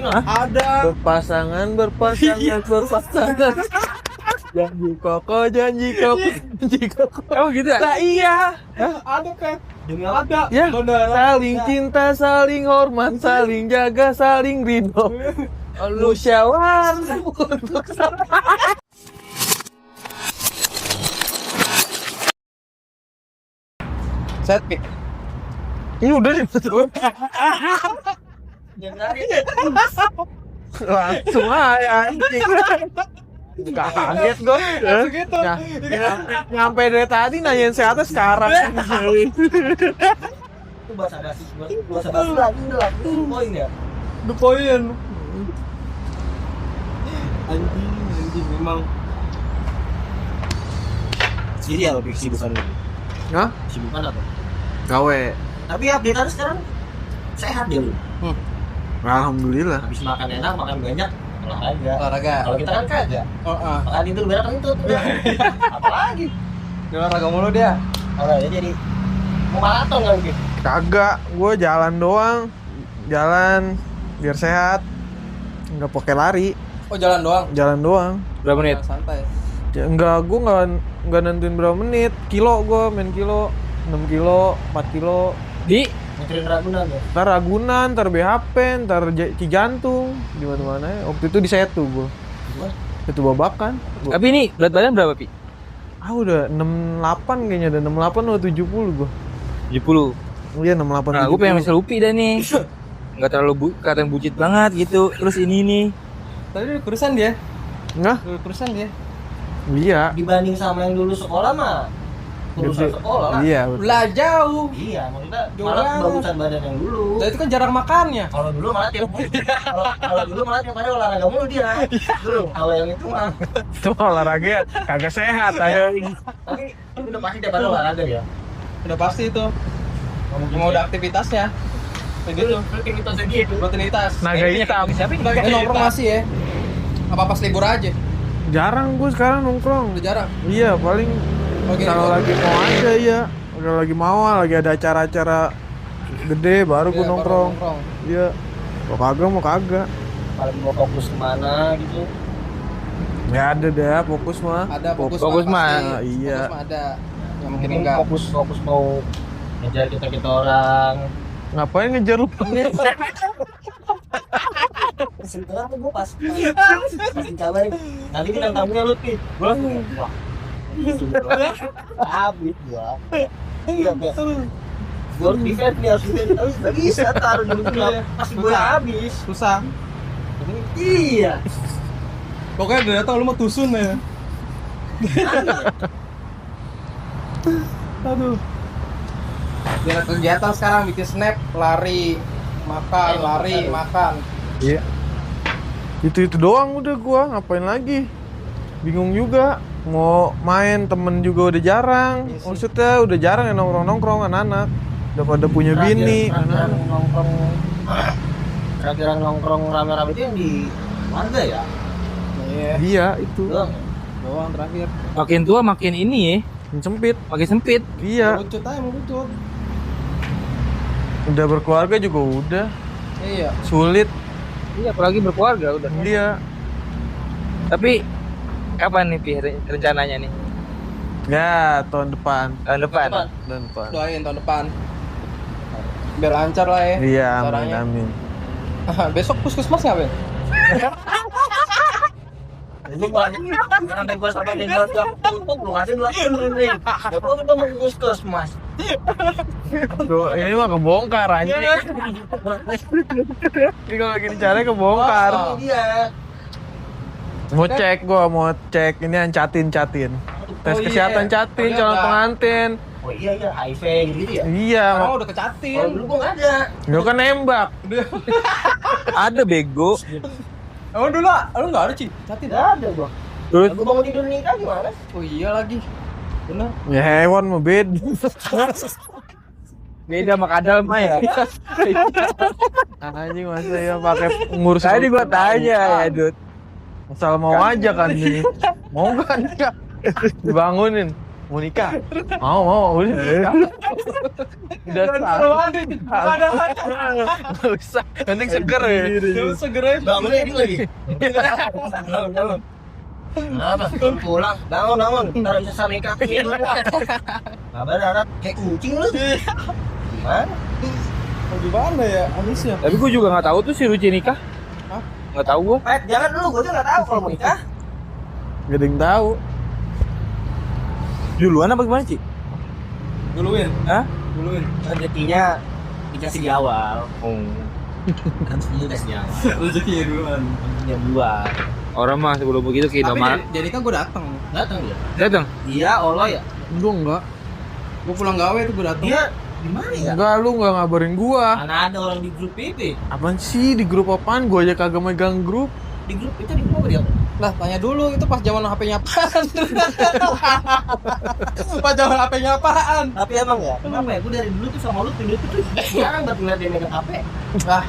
Ada. Berpasangan. Janji koko. Oh gitu ya? Nah iya. Ada kan? Ada. Ya. Beneran. Saling cinta, saling hormat, saling jaga, saling ridho. Musyawarah untuk sama. Set pick. Ini udah nih betul. Langsung aja anjing. Kaget gue. Gitu. Nyampe dari tadi nanyain sehatnya sekarang. Itu bahasa basi lagi poin ya. The point. Anjing memang. Jadi apa kesibukan lu? Hah? Kesibukan apa? Gawe. Tapi update sekarang sehat dia lu. Alhamdulillah. Habis makan enak, makan banyak, Olahraga. Kalau kita kan kagak. Oh, Makan itu berak kentut udah. Apalagi? dia olahraga mulu dia. Kalau jadi mau maraton kan gitu. Kagak, gue jalan doang. Jalan biar sehat. Enggak pakai lari, Oh, jalan doang. jalan doang. Berapa menit? Santai. Ya, enggak, gue enggak nentuin berapa menit. Kilo gue main kilo, 6 kilo, 4 kilo. Di Muterin Ragunan ya. Ntar Ragunan, ntar BHP, ntar Cijantung, di mana-mana ya. Waktu itu di Setu gue. Setu Babakan. tapi ini berat badan berapa, Pi? Udah 68 kayaknya, ada 68 atau 70 gue. 70. Iya 68. Nah, gue pengen misal Upi dah nih. Enggak terlalu kelihatan bucit banget gitu. Terus ini nih. Tadi udah kurusan dia. Nggak? Udah kurusan dia. Iya. Dibanding sama yang dulu sekolah mah urusan sekolah lah. Iya. Betul. Belah jauh. Iya, maksudnya Jauh malah banget. bagusan badan yang dulu. Nah, itu kan jarang makannya. Kalau dulu malah tiap kalau dulu malah tiap hari olahraga mulu dia. Dulu kalau yang itu mah. Itu olahraga kagak sehat ayo. Tapi udah pasti tiap hari olahraga ya. Udah pasti itu. Mau ada aktivitasnya. Kayak gitu. Rutinitas gitu. Rutinitas. Naga hitam. Siapa ini? Ini nongkrong masih ya? Apa pas libur aja? Jarang gue sekarang nongkrong. Udah jarang. Iya, paling Oke. kalau lagi mau aja ya. Kalau lagi mau, lagi ada acara-acara gede baru gue Iya, baru nongkrong. nongkrong. Iya. Mau kagak. Paling mau fokus kemana gitu. Ya ada deh, fokus mah. Ada fokus, Fokus mah. pasti. Iya. Fokus mah ada. Yang mungkin Mungkin enggak. fokus mau ngejar kita orang. Ngapain ngejar lu? Sebenarnya tuh gue pasti kabarin. Nanti bintang tamunya lu nih. Wah. Habis gua. Iya, Bes. Gua harus defend nih, harus defend. Tapi nggak bisa taruh dulu kenapa? Pasti gua habis. Susah. Iya. Pokoknya udah tau lu mau tusun ya. Aduh. Dia ada kegiatan sekarang bikin snap, lari, makan, lari, makan. Iya. Itu doang udah gua, ngapain lagi? Bingung juga. Mau main temen juga udah jarang. Iya sih. Maksudnya udah jarang ya nongkrong anak-anak. Udah pada punya bini. Terakhir nongkrong rame-rame itu yang di warga ya? Iya. Iya itu. Doang. Doang terakhir. Makin tua makin ini ya. Yang sempit. Makin sempit. Iya. Lucut aja mau lucut. Udah berkeluarga juga udah. Iya. Sulit. Iya, apalagi berkeluarga udah. Iya. Tapi kapan nih, Pi, rencananya nih? Ya tahun depan. Tahun depan. Tahun depan. Doain tahun depan. Biar lancar lah ya. Iya, amin caranya. amin. Besok puskesmas ngapain? Itu banyak. Karena gua sampai tinggal lu ngasih dulu nih. Bapak kita mau kuskus, Mas. Tuh, ini mah kebongkar anjing. Ini kalau lagi dicari kebongkar. Oh, iya. Mau cek ini yang catin. Tes Oh, iya. kesehatan catin, Oh, iya, calon udah. pengantin. Oh iya, HIV gitu ya? Iya, Sekarang udah kecatin. Kalau dulu gua nggak ada. lu kan nembak. Ada bego. Oh dulu lu nggak ada Ci? Catin. Nggak ada gua. Terus Gua bangun tidur nikah gimana? Oh iya lagi. Bener. Ya hewan mah beda. beda sama kadal mah ya. Anjing masa ya pakai ngurus. Tadi gua tanya ya, Dut. Asal mau aja kan ini. Mau kan enggak? Dibangunin. Mau nikah? Mau, udah nikah. Udah sah. Nggak usah, penting seger ya. Seger aja. Bangun ini lagi. Bangun. Kenapa? Pulang. Bangun. Ntar bisa nikah. Kabar darat kayak kucing lu. Gimana? Gimana ya habisnya? Tapi gue juga nggak tahu tuh si Ruci nikah. Hah? Nggak tahu gue. Jangan dulu, gue tuh nggak tahu kalau mau nikah. Gak ada yang tahu. Duluan apa gimana Ci? Duluin. Hah? Duluin. Rezekinya dikasih di awal. Oh. Kan rezekinya dikasih di awal. Rezekinya duluan. Yang dua. Orang mah sebelum begitu ke Tapi Indomaret. jadi kan gue datang. Datang dia. Datang. Dia Allah ya. Enggak. Gue pulang gawe tuh gue datang. Dia di mana ya? Enggak, lu nggak ngabarin gua. Mana ada orang di grup itu? Apaan sih di grup apaan? Gua aja kagak megang grup. Di grup itu di grup apa dia? Lah tanya dulu itu pas zaman HP-nya apaan? Pas zaman HP-nya apaan? Tapi emang ya, kenapa ya? Gue dari dulu tuh sama lu pindah tuh jarang banget ngeliat dia megang HP. Lah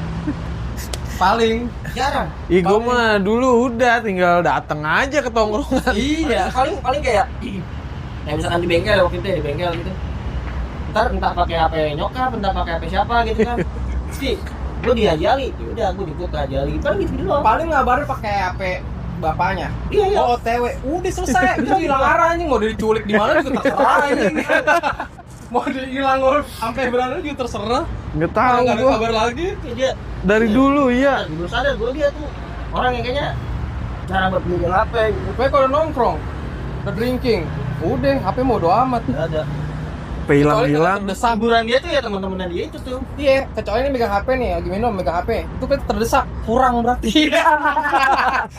paling Jarang. Ih, gua mah dulu udah tinggal dateng aja ke tongkrongan. iya. Paling kayak misalkan di bengkel waktu itu ya, di bengkel gitu. Ntar entah pakai HP nyokap, entah pakai HP siapa gitu kan. Pasti gue diajali, yaudah gue ikut ajali. Paling gitu doang. Paling ngabarin pakai HP bapaknya. Iya. Oh, OTW. Udah selesai. Bisa hilang arah anjing, mau diculik di mana juga terserah anjing. Mau dihilang sampai berapa juga terserah. Nggak tahu Nggak ada gua. kabar lagi. Kayak dia Dari dulu iya. belum sadar gue dia tuh orang yang kayaknya cara buat megang HP gitu. Pokoknya kalau nongkrong, udah drinking, udah HP mau doa amat. Nggak ada. Hilang-hilang. Terdesak. Hiburan dia tuh ya teman-temannya dia itu tuh. Iya, kecuali ini megang HP nih, lagi minum megang HP. Itu kan terdesak, kurang berarti.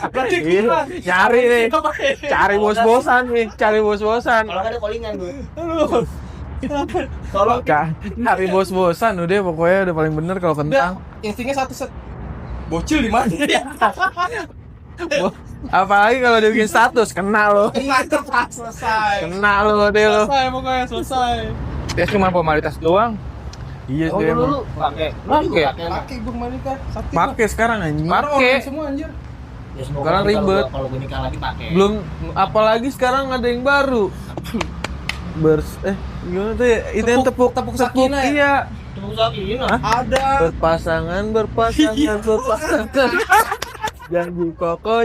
Berarti Iya, kurang. cari nih. Cari bos-bosan nih, cari bos-bosan. Kalau nggak ada callingan gue. Aduh. Kalau Cari bos-bosan udah pokoknya udah paling bener kalau Udah, kentang. instingnya satu set. Bocil di mana ya? Apalagi kalau dia bikin status kena lo. Selesai. Kena lo deh lo. Selesai pokoknya, selesai. Dia cuma formalitas doang. Iya oh sih dulu emang. pakai. Pakai. Pakai gue kembali kan. Sakti. Pakai sekarang anjing. Pakai. Pakai semua anjir. Ya, semoga Sekarang nanti ribet. Kalau gue nikah lagi pakai. Belum apalagi sekarang ada yang baru. Gimana tuh ya? Itu yang tepuk Sakina ya? iya. Tunggu saat ini nah. Ada. Berpasangan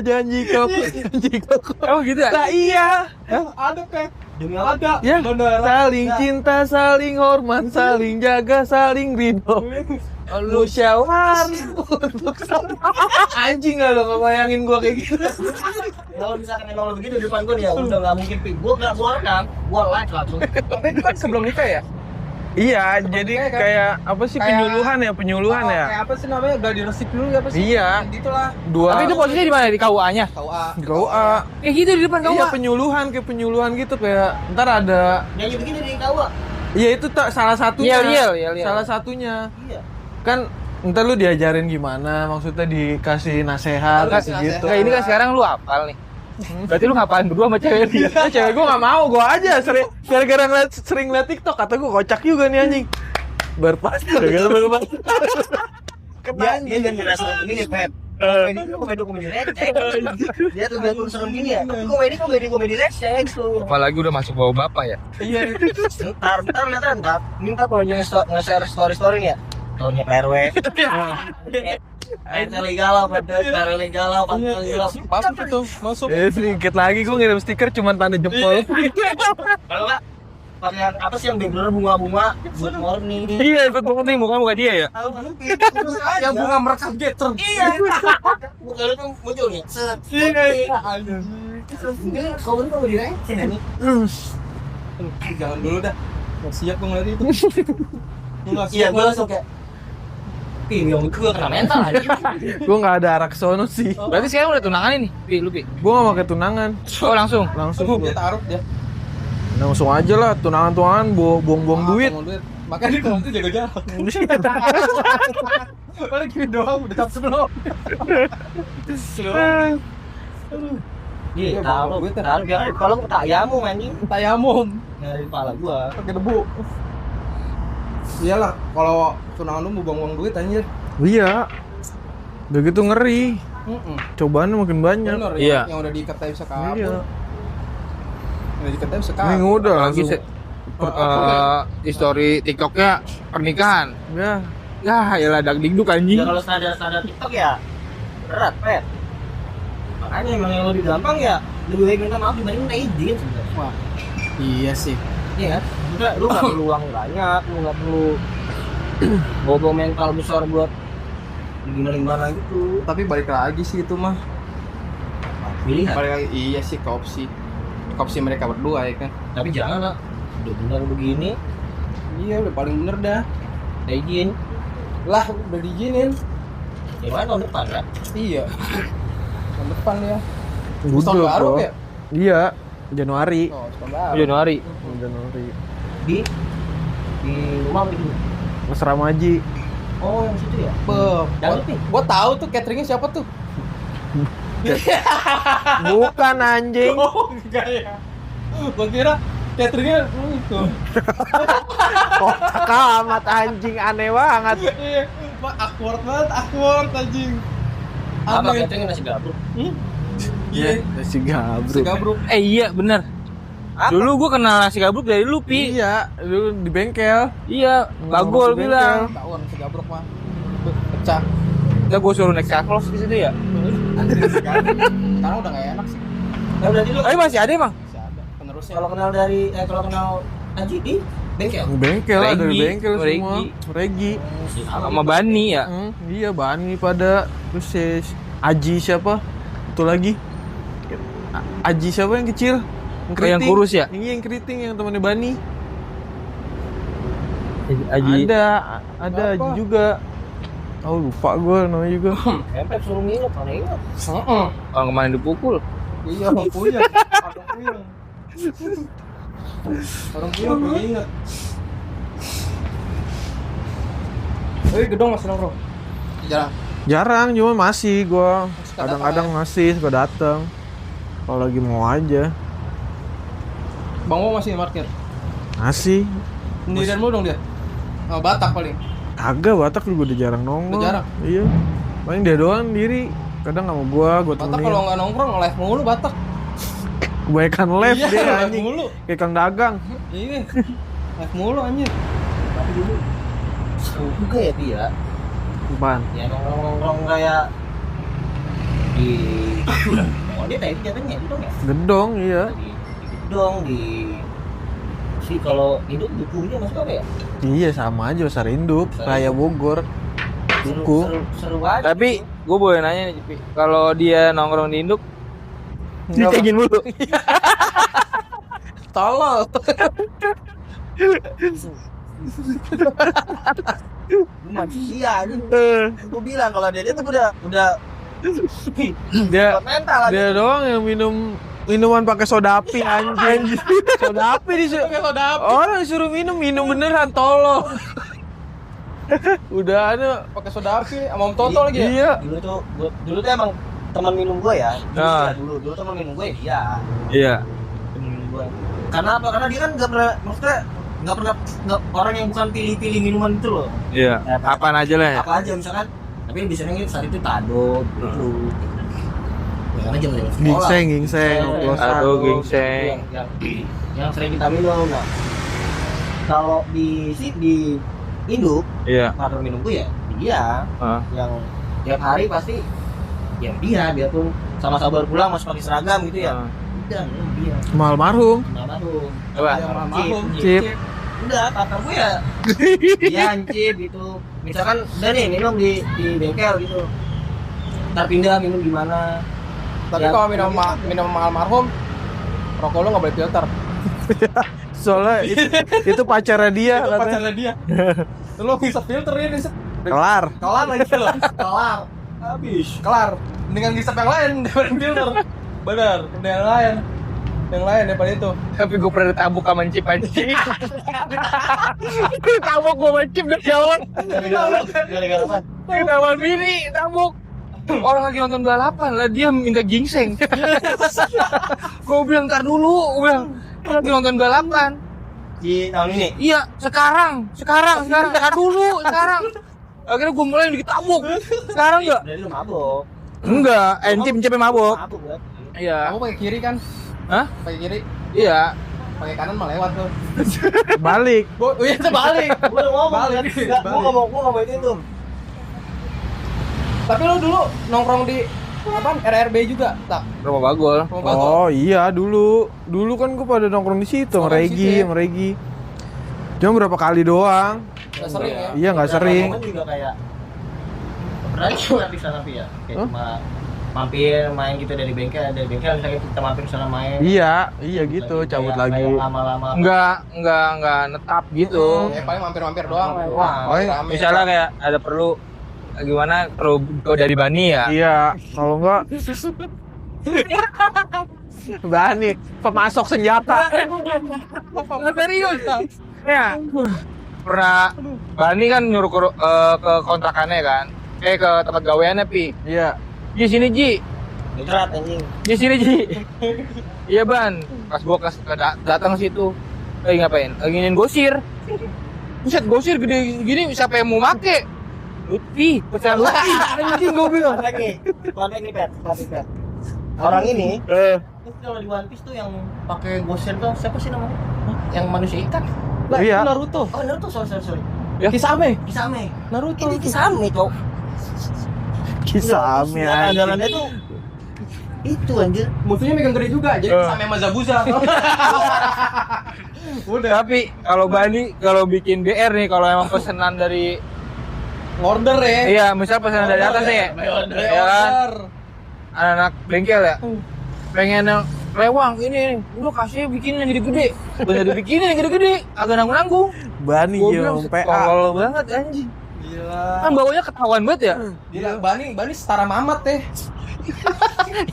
janji koko Oh gitu ya? Nah, iya. Ada kayak. Demi apa? Ada. Ya, Beneran. saling cinta, saling hormat, saling jaga, saling ridho. Musyawarah untuk anjing nggak lo ngebayangin gua kayak gitu. Kalau misalkan emang lo begitu di depan gue nih ya udah nggak mungkin pik. Gue nggak gue rekam, gue live langsung. Tapi itu kan sebelum nikah ya? Iya, jadi kan? kayak apa sih Kayak- penyuluhan ya? Kayak apa sih namanya? Gladi resip dulu ya apa sih? Iya. Gitulah. Dua. Tapi itu posisinya di mana? Di KUA-nya? KUA. KUA. Kayak gitu di depan Iya, KUA. penyuluhan gitu kayak ntar ada. Nyanyi begini di KUA. Iya itu salah satunya. Iya. Salah satunya. Iya. Kan ntar lu diajarin gimana, maksudnya dikasih nasehat Lu kasih gitu. Kayak ini kan sekarang lu hafal nih. Berarti lu ngapain berdua sama cewek dia? Nah, cewek gue gak mau, gue aja gara-gara sering liat TikTok, kata gue kocak juga nih anjing. Berpasar, berpasar. Dia jangan dirasa begini Pep. Komedi receh. Dia tuh biar serem gini ya. Komedi receh tuh. Apalagi udah masuk bawa bapak ya. Iya. Ntar lihat ntar. Minta kalau nge-share story ya. Tahunnya PRW. Legal, Masuk itu, masuk. Sedikit lagi gue ngirim stiker cuman tanda jempol. Kalau nggak varian apa sih yang background bunga-bunga good morning. Iya, ikut nih muka dia ya. Yang bunga merekam getter. Iya. Bukan lu tuh muncul nih. Set. Mungkin kau itu direction ini. Jangan dulu dah. Nggak siap gue ngeliat itu. Iya, gue langsung kayak yang gue kena mental aja. Gue gak ada arah ke sono sih. Berarti sekarang udah tunangan ini, Pi, lu Pi. Gue gak pakai tunangan. Oh, langsung. Langsung Dia taruh dia. langsung aja lah, tunangan buang-buang duit. Makanya dia kalau itu jaga jarak. Paling gini doang udah cap sebelum. Iya, taruh biar kalau tak yamu anjing. Tayamum Dari kepala gua. pakai debu. Iyalah, kalau tunangan lu mau buang-buang duit anjir. Iya. Udah gitu ngeri. Cobaannya makin banyak. Bener Iya. ya, yang udah diikat tapi bisa kabur. Iya. Kita sekali. Ini udah Lagi langsung. history TikToknya pernikahan. Ya. Ya, yalah dagdingduk anjing. Ya kalau standar TikTok ya berat, Pet. Makanya emang yang lebih gampang ya lebih baik minta maaf dibanding minta izin sebenarnya. Wah. Iya sih. Iya kan? Maksudnya lu nggak perlu uang banyak, lu nggak perlu bobo mental besar buat gimana gitu. Tapi balik lagi sih itu mah. Pilihan. Balik lagi iya sih ke opsi mereka berdua ya kan. Tapi jangan lah. Udah benar begini, Iya udah paling bener dah. minta izin. Lah udah diizinin. Gimana tahun depan kan? Iya. Tahun depan ya. Udah, Tahun baru bro. ya? Iya, Januari. Oh, tahun baru. Januari. Januari. Di rumah gitu. Asrama Haji. Oh yang situ ya? Dangdut nih. Gua tahu tuh cateringnya siapa tuh. Bukan anjing. Oh enggak ya. Gua kira cateringnya itu. Kocak amat anjing, aneh banget. Iya, awkward banget, awkward anjing. Apa Aneh. cateringnya nasi gabruk? Iya, Si Gabruk. segabruk. Iya bener. Apa? Dulu gua kenal nasi gabruk dari lu, Pi. Iya, dulu di bengkel. Iya, Bagol Di bilang. Tahun segabruk mah. Pecah. Udah gua suruh naik Charles di situ ya. Sekarang udah gak enak sih. Nah, berarti lu Masih ada emang. Masih ada penerusnya. kalau kenal Haji di bengkel. Bengkel lah, dari Regi. bengkel semua. Regi. Regi. Sama Bani ya. Iya, Bani pada terus si Aji siapa? Itu lagi. Aji siapa yang kecil? Yang keriting. kurus ya? Iya, yang keriting yang temannya Bani. Aji. Ada Aji juga. Oh, lupa gue namanya juga. Empet suruh nginep, mana ingat? Heeh. Orang kemarin dipukul. Iya, orang punya. Orang punya. Orang punya punya ingat. Gedong masih nongkrong. Jarang. Jarang, cuma masih gua. Kadang-kadang masih suka datang. Kalau lagi mau aja. Bang Mo masih parkir. Masih. Sendirian mulu dong dia. Oh, Batak paling. Kagak, Batak juga udah jarang nongkrong. Udah jarang? Iya. Paling dia doang diri. Kadang sama gua Batak temenin. kalau nggak nongkrong live mulu Batak. Kebanyakan live Iya, dia live anjing. mulu. Kayak Kang Dagang. Iya. Live mulu anjir. Tapi dulu seru juga ya dia. Apaan? Ya nongkrong kayak di oh dia tadi jatuhnya itu dong ya? Gedong, iya. Di gedong di sih kalau hidup dukunya masuk apa ya? Iya, sama aja Pasar Induk, Raya Bogor. Duku. Seru aja. Tapi gue boleh nanya nih, Pi. Kalau dia nongkrong di induk, dicengin mulu. Tolol. Manusia anjing. Gua bilang kalau dia tuh udah Dia mental aja. dia doang yang minuman pakai soda api anjing. Soda api Pakai soda api. orang disuruh minum beneran tolong. Udah ada Pakai soda api sama Om Toto lagi ya? iya. Dulu tuh emang teman minum gua ya. Ah. Dulu teman minum gua ya dia. Iya. Teman minum gua. Karena apa? Karena dia kan enggak pernah maksudnya enggak pernah orang yang bukan pilih-pilih minuman itu loh. Iya. Apaan aja lah ya. Apa aja misalkan tapi lebih sering saat itu tado gitu. Ya karena zaman sekolah. Gingseng, oplosan. Tado, gingseng. Yang sering kita minum. Nah, kalau di induk Iya. partner minum gue ya dia Ah. yang tiap hari pasti ya dia tuh sama-sama baru pulang masih pakai seragam gitu ya. Ah. Udah dia. Mahal marhum. Nama tuh. Apa? Cip. Udah partner gue ya. Dia Cip gitu. Misalkan udah nih minum di bengkel gitu. Ntar pindah minum di mana. Tapi Ya, kalau minum sama almarhum, rokok lu nggak boleh filter. Soalnya itu pacarnya dia Itu katanya. pacarnya dia. Lu bisa filter ini. Kelar. Kelar lagi lo. kelar. Habis. Kelar. Dengan ngisap yang lain daripada filter. Benar, udah yang lain. Yang lain daripada itu. Tapi gue pernah ditabuk sama Cip anjing. Tabuk gue sama Cip dari awal. Gara-gara apa? Ketahuan bini, tabuk. Orang lagi nonton balapan lah, dia minta gingseng. Gue bilang, ntar dulu. Gue bilang, lagi nonton balapan. Di tahun ini. Iya, sekarang. Ntar dulu, sekarang. Akhirnya gue mulai ditabuk. Sekarang enggak? Dari lu mabok. Enggak, Cip mabok. Mabok berarti. Iya. Kamu pakai kiri kan? Hah? Pakai kiri. Iya. Pakai kanan mah lewat tuh. Balik. Iya terbalik. Gue udah ngomong Balik, kan, gue nggak mau itu tuh. Tapi lu dulu nongkrong di apaan? RRB juga, tak? Rumah Bagol. Rumah Bagol. Oh iya dulu kan gua pada nongkrong di situ sama Nongkrong di situ Regi, ya? sama Regi. Cuma berapa kali doang. Nggak sering ya? Iya nggak Cara sering. ngomong juga kayak berani cuma di sana ya. Kayak Hah? cuma mampir main gitu dari bengkel misalnya kita mampir sana main. Iya gitu, Kayak cabut lagi. lama-lama. Enggak netap gitu. Ya paling mampir-mampir doang. Wah, Oh, rame. Misalnya kayak ada perlu gimana perlu go dari Bani ya. Iya, kalau enggak Bani, pemasok senjata. Serius. Ya. Pernah Bani kan nyuruh ke kontrakannya kan. Ke tempat gaweannya Pi. Iya. Ji sini Ji. Ngerat anjing. Ji sini Ji. Iya Ban. Pas gua datang ke situ. Ngapain? Nginin gosir. Buset gosir gede gini siapa yang mau make? Lutfi, pesan Lutfi. Anjing gua bilang. Kontak nih Pet. Orang ini itu kalau di One Piece tuh yang pakai gosir tuh siapa sih namanya? Yang manusia ikan. Lah, Iya. itu Naruto. Oh Naruto, sorry. Ya. Kisame. Kisame. Naruto. Ini Kisame cok. Kisah Ami anjing. Andalannya tuh itu anjir. Musuhnya megang gede juga, jadi Kisame sama Zabuza. Udah. Tapi kalau Bani kalau bikin BR nih kalau emang pesanan dari Order ya. iya, misal pesanan dari atas nih. Ya kan? Anak-anak bengkel ya. Pengen yang lewang ini udah kasih bikin yang gede-gede. Bener dibikinin yang gede-gede, agak nanggung-nanggung. Bani Gua yang bilang PA. tolol banget anjing. Gila. Kan baunya ketahuan banget ya. Gila, Bani setara Mamat teh.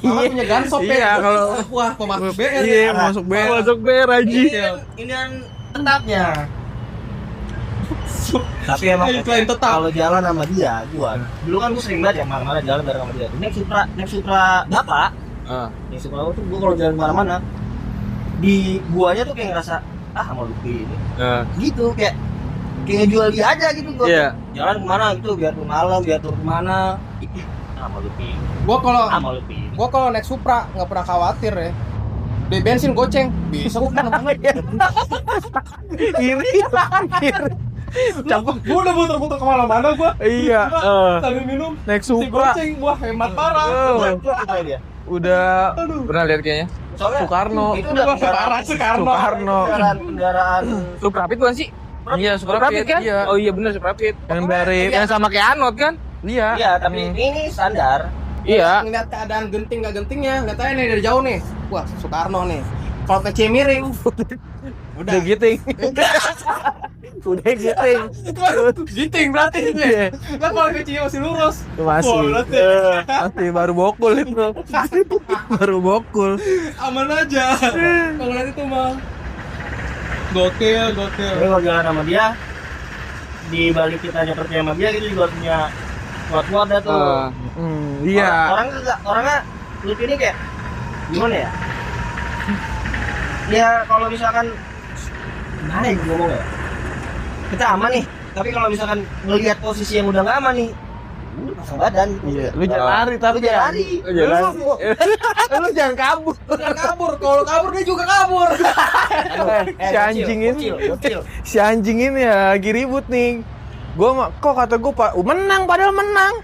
Mamat punya gunshop ya. Iya, kalau Wah, pemasok BR. iya ya. masuk BR. Masuk BR anjing. Ini kan tetapnya. Tapi emang Ini klien tetap. kalau jalan sama dia, gua dulu kan gua sering banget ya malam-malam jalan bareng sama dia. Naik Supra bapak, naik Supra tuh gua kalau jalan kemana-mana di guanya tuh kayak ngerasa mau Lutfi ini, gitu kayak ngejual dia aja gitu gua. Iya. Jalan kemana gitu, biar tuh malam, biar tuh kemana, sama Lutfi, Gua Lutfi. kalau naik Supra nggak pernah khawatir ya. Beli bensin goceng, bisa gua kemana-mana ya. Iri. Campur, gua udah muter-muter kemana-mana gua. Iya. Sambil minum. Naik Si Supra. goceng, wah hemat parah. Apa dia? Udah Pernah lihat kayaknya. Soalnya Soekarno. itu udah Parah Soekarno. kendaraan Suprapit bukan sih? Iya, Suprapit kan? Iya. Oh iya bener Suprapit. Yang dari Yang sama kayak Anot kan? iya. Iya, tapi ini standar. Iya. Ngeliat keadaan genting nggak gentingnya, lihat aja nih dari jauh nih. Wah, Soekarno nih. Kalau ke miring, Udah giting. Udah giting. giting berarti itu ya. Lah kalau ke masih lurus. Masih. Wah, berarti Masih baru bokul itu. Baru bokul. aman aja. Kalau lihat itu mah gokil. Tapi kalau jalan sama dia, di balik kita nyeperti sama dia gitu juga harus punya kuat-kuat dah tuh. Iya. Orangnya Lutfi ini kayak gimana ya? Ya kalau misalkan gimana ya ngomong ya? Kita aman nih, tapi kalau misalkan ngelihat posisi yang udah nggak aman nih, lu pasang badan. Iya, lu jangan lari tapi Lu jangan lari. Lu jangan kabur. Jangan kabur. Kalau kabur dia juga kabur. Si anjing ini. Bocil. Si anjing ini ya lagi ribut nih. Kok kata gua Pak, menang padahal menang.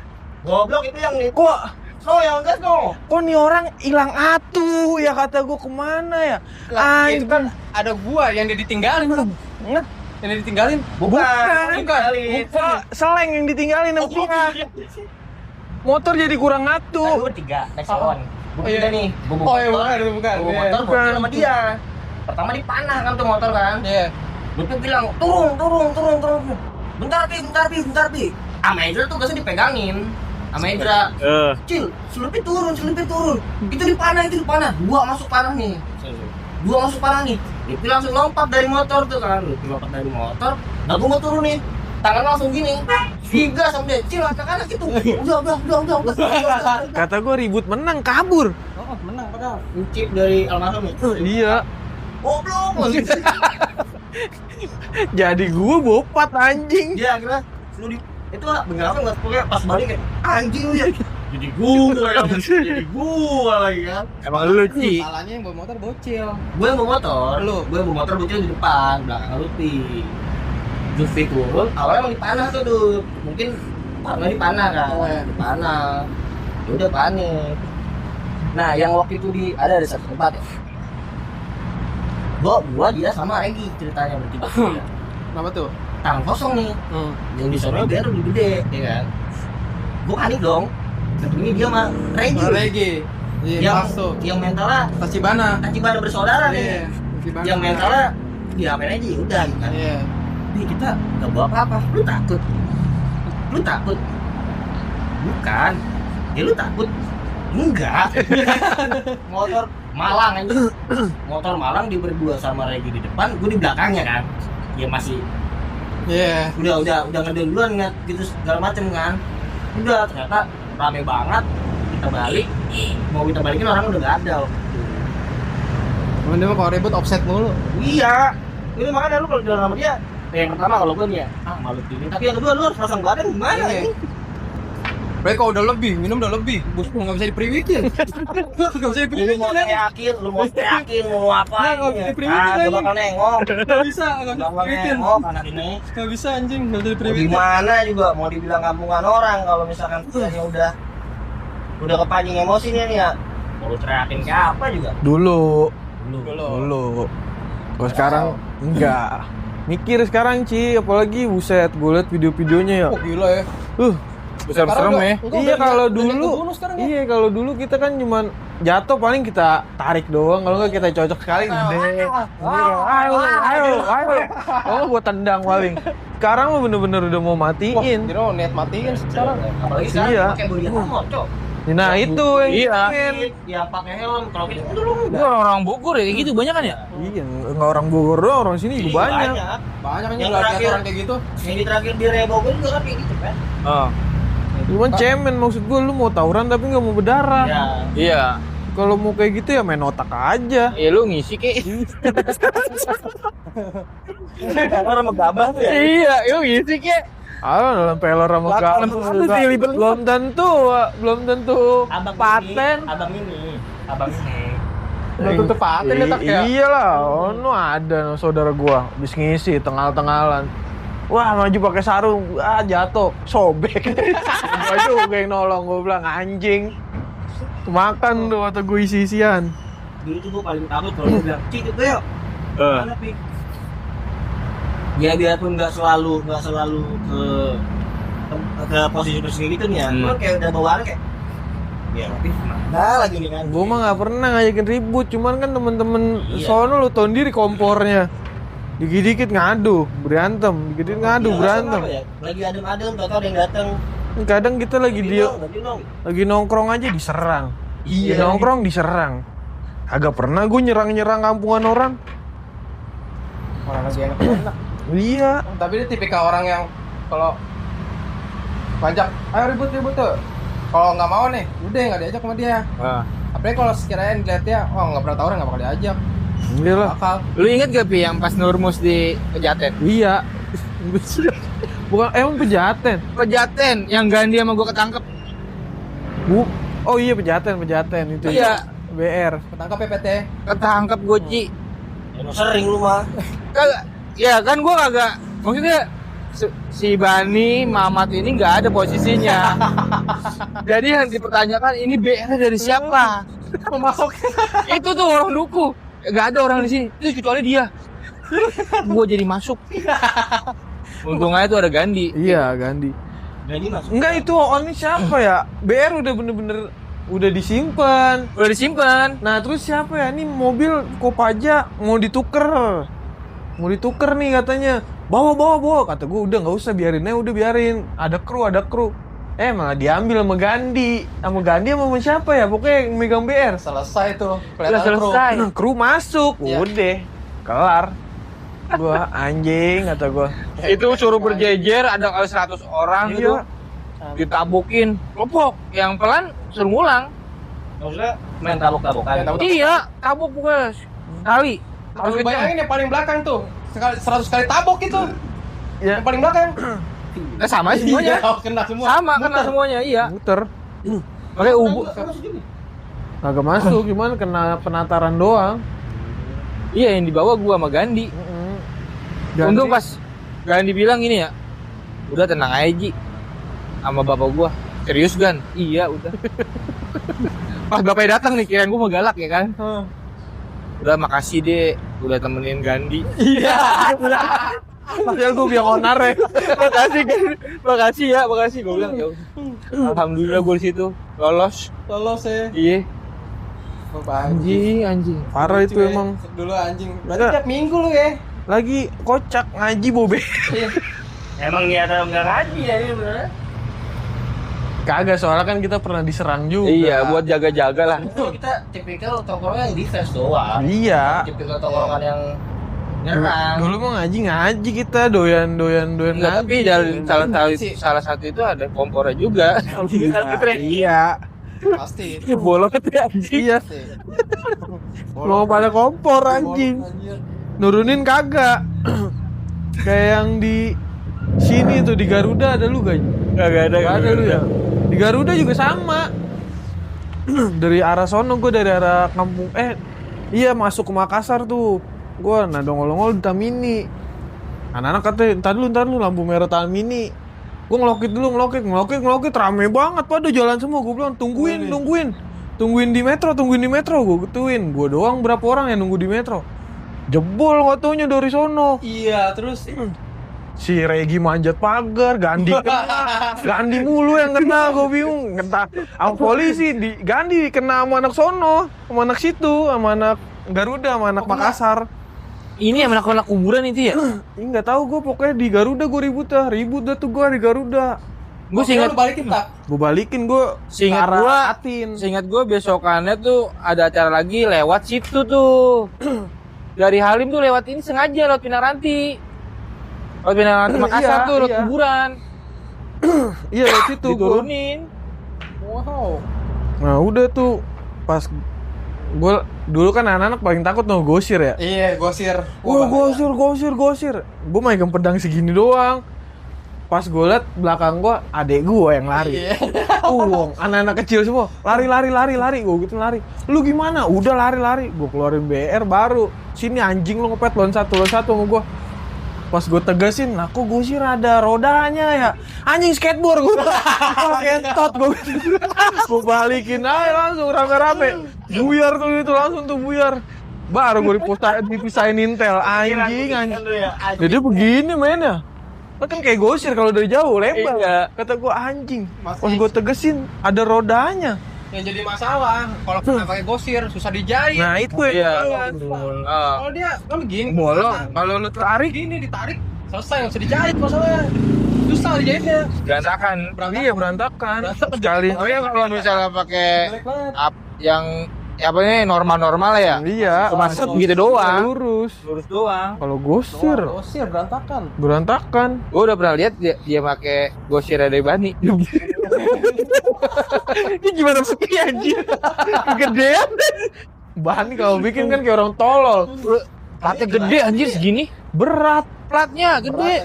Goblok itu yang nih. Kok Yang gas no. kok nih orang hilang atuh ya kata gua kemana ya? Lah, itu kan ada gua yang dia ditinggalin. Nggak, Yang dia ditinggalin. Bukan. Bukan. Seleng yang ditinggalin sama dia. Motor jadi kurang atuh. Gue bertiga, next one. Gue iya. kita nih, gue Oh iya bukan, itu bukan. Gue Iya. motor, gue Bukan. sama dia. Pertama dipanah kan tuh motor kan. Iya. Gue tuh bilang, turun. Bentar pi. Sama Indra tuh gasnya dipegangin. Sama Indra, Cil, selipit turun. Itu dipanah. Dua masuk panah nih. Lutfi langsung lompat dari motor tuh kan. Nah gue mau turun nih. Tangan langsung gini. Digas sama dia. Cil, anak-anak gitu. Udah. Kata gua ribut menang kabur. Oh, menang padahal. Cip dari almarhum itu. Iya. Goblok. Jadi gua bopat anjing. Dia akhirnya itu bengawan nggak pokoknya pas balik kayak anjing lu ya Jadi gua lagi kan. Emang lu Ci. Salahnya yang bawa motor bocil. Gue yang bawa motor, gue bawa motor bocil di depan, belakang Lutfi. Lutfi turun, awalnya emang dipanah tuh. Mungkin karena dipanah kan, dipanah. Ya udah panik. Nah, yang waktu itu ada satu tempat ya. Gua dia sama Regi ceritanya bertiga. Kenapa tuh? Tangan kosong nih. Yang di sono biar lebih gede, ya kan. Gua panik dong. Tentunya dia mah Regi. Regi. Iya, masuk. Yang mentalnya Tachibana. Tachibana bersaudara nih. Iya. Tachibana. Yang mentalnya diapain aja ya udah gitu kan. Iya. Nih kita gak bawa apa-apa. Lu takut? Bukan. Ya lu takut? Enggak. Motor Malang aja. Motor Malang di berdua sama Regi di depan, gue di belakangnya kan. Ya masih Iya. udah ngedel duluan nggak gitu segala macem kan. Udah ternyata rame banget. Kita balik, mau kita balikin orang udah gak ada. Cuman dia mah kalau ribut offset mulu. Iya. Ini makanya lu kalau jalan sama dia, yang pertama kalau gue nih ya, malu ini. Tapi yang kedua lu harus pasang badan gimana Iya. ini? Mereka udah lebih, minum udah lebih. Bos pun nggak bisa diperiwikin. Nggak bisa Lu diperiwikin. mau yakin, mau apa? Nggak bisa diperiwikin Gue lagi. bakal nengok. Nggak bisa, nggak bisa Bakal diperiwikin. nengok anak ini. Nggak bisa anjing, nggak bisa Mau diperiwikin. gimana juga mau dibilang kampungan orang kalau misalkan kitanya udah kepancing emosinya nih ya. Mau lu teriakin ke apa juga? Dulu. Dulu. Kalau sekarang enggak. Mikir sekarang Ci, apalagi buset, gue liat video-videonya ya. Oh gila ya. Serem ya. Iya kalau dulu, ya. iya kalau dulu kita kan cuman jatuh paling kita tarik doang, kalau nggak kita cocok sekali gede. Ayo. Oh gua tendang paling. Sekarang mah bener-bener udah mau matiin. Jadi niat matiin sekarang. Apalagi sekarang Iya. pakai body armor, Cok. Nah itu yang Iya. pengen. Yang pakai helm, kalau gitu dulu Ini orang Bogor ya kayak gitu banyak kan ya? Iya, nggak orang Bogor doang, orang sini juga banyak. Banyak kan Yang juga terakhir- orang kayak gitu. Yang di terakhir di Rebogor juga kan kayak gitu kan? Oh. Cuman cemen maksud gue, lu mau tawuran tapi nggak mau berdarah. Ya. Iya. Kalau mau kayak gitu ya main otak aja. Ya lu ngisi kek. Orang sama gabah tuh ya. Iya, lu ngisi kek. Dalam peler sama Belakang kamu mana sih ribet? belum tentu, paten. Abang ini. Belum tentu paten ya, tak ya. Iyalah, ono ada no, saudara gua habis ngisi tengah-tenghalan. Wah, maju pakai sarung, jatuh, sobek. Gua juga yang nolong, gua bilang anjing. Makan tuh atau gue isi-isian. Dulu tuh gue paling takut kalau dia bilang, "Cik, itu yuk." Mana, Pi? Ya biarpun nggak selalu ke posisi gitu nih ya. Gue kayak udah bawaan kayak ya tapi mana lagi nih kan. Gua mah nggak pernah ngajakin ribut, cuman kan temen-temen Iya. sono lu tau sendiri kompornya. Dikit-dikit ngadu, berantem, dikit-dikit ngadu, Iya, berantem. apa ya? Lagi adem-adem, tau ada yang datang. Kadang kita lagi lagi nongkrong aja diserang. Iya. Nongkrong diserang. Agak pernah gue nyerang kampungan orang. Orang lagi enak-enak. Iya. Tapi dia tipikal orang yang kalau pajak, ayo ribut tuh. Kalau nggak mau nih, udah nggak diajak sama dia. Apalagi kalau sekiranya dilihat dia, nggak pernah tawuran nggak bakal diajak. Iyalah. Bakal. Lu inget gak Pi yang pas Nurmus di Pejaten? Iya. Bukan emang pejaten. Pejaten yang Gandhi sama gua ketangkep. Oh iya pejaten itu. Iya. BR. Ketangkap PPT. Ketangkep gua Ci. Emang sering lu mah. Kagak. Ya kan gua kagak. Maksudnya si Bani, Mamat ini nggak ada posisinya. Jadi yang dipertanyakan ini BR dari siapa? Masuk. Itu tuh orang duku. Nggak ada orang di sini. Itu kecuali dia. Gua jadi masuk. Untungnya itu ada Gandhi. Iya Gandhi. Jadi masuk. Enggak itu ini siapa ya? BR udah bener-bener udah disimpan. Udah disimpan. Nah terus siapa ya? Ini mobil Kopaja mau dituker. Mau dituker nih katanya. Bawa. Kata gue udah nggak usah biarin aja, udah biarin. Ada kru. Malah diambil sama Gandhi. Sama siapa ya? Pokoknya yang megang BR. Selesai tuh. Udah selesai. Nah, kru masuk. Iya. Udah. Kelar. Gua anjing kata gua. Itu suruh berjejer ada kali 100 orang gitu. Iya. Ditabukin. Lopok. Yang pelan suruh ngulang. Maksudnya main tabuk-tabukan. Iya, tabuk bukan kali. Harus bayangin yang paling belakang tuh. 100 kali tabok itu. Ya. Yang paling belakang. Nah, sama semuanya. Iya, kena semua. Sama kena semuanya, iya. Muter. Makanya ubu. Kagak masuk, gimana kena penataran doang. Iya, yang dibawa gua sama Gandhi. Untung pas Gandhi bilang gini ya, udah tenang aja Ji, sama bapak gua. Serius Gan? Iya udah. Pas bapaknya datang nih, kirain gua mau galak ya kan. Udah makasih deh, udah temenin Gandhi. Iya. Padahal gue biang onar ya. Makasih Gan, makasih gua bilang ya. Alhamdulillah gua di situ lolos. ya. Iya. Anjing. Parah itu emang. Dulu anjing. Berarti Enggak. tiap minggu lu ya. Lagi kocak ngaji bobe. Emang niatnya nggak ngaji ya ini bener. Kagak, soalnya kan kita pernah diserang juga. Iya, buat jaga-jaga lah. Itu kita tipikal tongkrongan yang defense doang. Iya. Tipikal tongkrongan yang nyerang. Dulu mau ngaji kita doyan Enggak, tapi dari salah satu itu ada kompornya juga. Iya. Pasti. Bolong ya anjing. Iya. Mau pada kompor anjing. Nurunin kagak. Kayak yang di sini tuh di Garuda ada lu gak? Kagak ada. Gak ada lu ya. Di Garuda juga sama. Dari arah sono gue dari arah kampung iya masuk ke Makassar tuh. Gue nongol-nongol di Tamini. Anak-anak katanya, entar lu lampu merah Tamini. Gue ngelokit rame banget pada jalan semua. Gue bilang tungguin di metro gue gituin. Gue doang berapa orang yang nunggu di metro. Jebol nggak taunya dari sono. Iya, terus Si Regi manjat pagar, Gandhi kena. Gandhi mulu yang kena, gue bingung. Entah sama polisi di Gandhi kena sama anak sono, sama anak situ, sama anak Garuda, sama anak Makassar. Ini yang anak-anak kuburan itu ya? Ini nggak tahu gue, pokoknya di Garuda gue ribut dah tuh gue di Garuda. Gue seingat balikin tak. Gue balikin gue Seingat gue besokannya tuh ada acara lagi lewat situ tuh. Dari Halim tuh lewat ini sengaja lewat Pinaranti. Lewat Pinaranti Makassar tuh lewat kuburan. Iya lewat situ diturunin. Wow. Nah udah tuh pas gue dulu kan anak-anak paling takut gosir ya. Iya, gosir. Wah gosir. Gue megang pedang segini doang. Pas gue liat belakang gue, adek gue yang lari. Anak-anak kecil semua, lari. Gue gitu lari. Lu gimana? Udah lari. Gue keluarin BR baru. Sini anjing lu ngepet lon satu sama gue. Pas gue tegasin, nah kok gosir ada rodanya ya? Anjing skateboard gue. Kentot gue. Gue balikin aja langsung rame-rame. Buyar tuh itu langsung tuh buyar. Baru gue dipisahin Intel. Anjing. Jadi begini mainnya. Kan kayak gosir kalau dari jauh lebar. Iya. Kata gue anjing. Pas gue tegesin ada rodanya. Yang jadi masalah kalau kita pakai gosir susah dijahit. Nah itu Iya. Kalau dia kan begini. bolong. Kalau lu tarik Gini ditarik selesai nggak usah dijahit masalahnya. Susah dijahitnya. Berantakan. iya berantakan. Sekali. Oh ya kalau misalnya pakai Jelek banget. yang apa nih normal ya? Iya. Masa gitu doang. Lurus. Doang. Kalau gosir Gosir berantakan. berantakan. Gue udah pernah lihat dia pakai gosir dari Bani. Ini gimana sih anjir? Kegedean. Bahan kalau bikin kan kayak orang tolol. Platnya gede anjir segini. Berat. Platnya gede.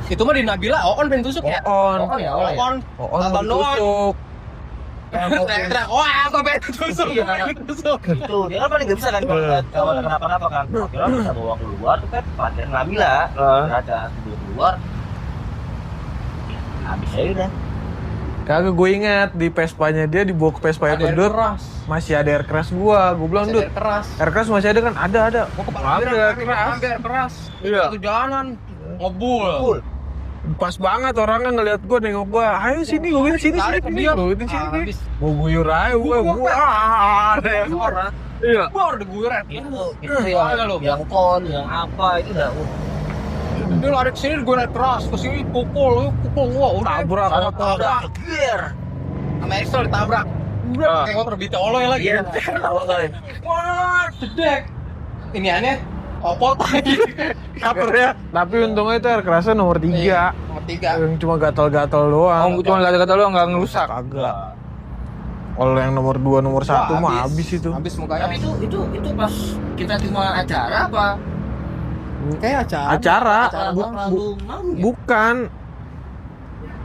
Itu mah di Nabila Oon pengen tusuk ya? Oon. Oon ya, Oon. Abang doang. Teriak, wah apa pengen tusuk? Tusuk. Tuh, dia kan paling nggak bisa kan kalau ada kenapa-napa kan. Kira bisa bawa keluar tuh kan pelatihan Nabila. Ada keluar. Habis aja udah. Kagak gue ingat di Vespa-nya dia dibawa ke Vespa Ada air Pedut. keras. Masih ada air keras gua bilang Dut. Air keras. Air keras masih ada kan? Ada. Gua ke Ada air keras. Iya. Satu jalanan. Ngebul. Pas banget orangnya ngeliat gua, nengok gua. Ayo sini, gua bilang sini. Gua bilang sini. Habis. Gua guyur aja gua. Ada yang Orang. Iya. Gua udah guyuran. Itu yang kon, yang apa itu udah. Dia lari kesini gue naik keras, kesini pukul gua udah Tabrak tabrak gear sama Excel ditabrak kayak motor Bitolo ya lagi wah jedek ini aneh opot ya. Tapi untungnya itu air kerasnya nomor 3. nomor 3 Yang cuma gatal-gatal doang. Oh, cuma kata-kata lu nggak ngerusak. Kagak. Kalau yang nomor 2, nomor 1 mah habis itu. habis mukanya. Tapi itu pas kita cuma acara apa? Kayak acara Acara. Acara buat manggung ya? Bukan.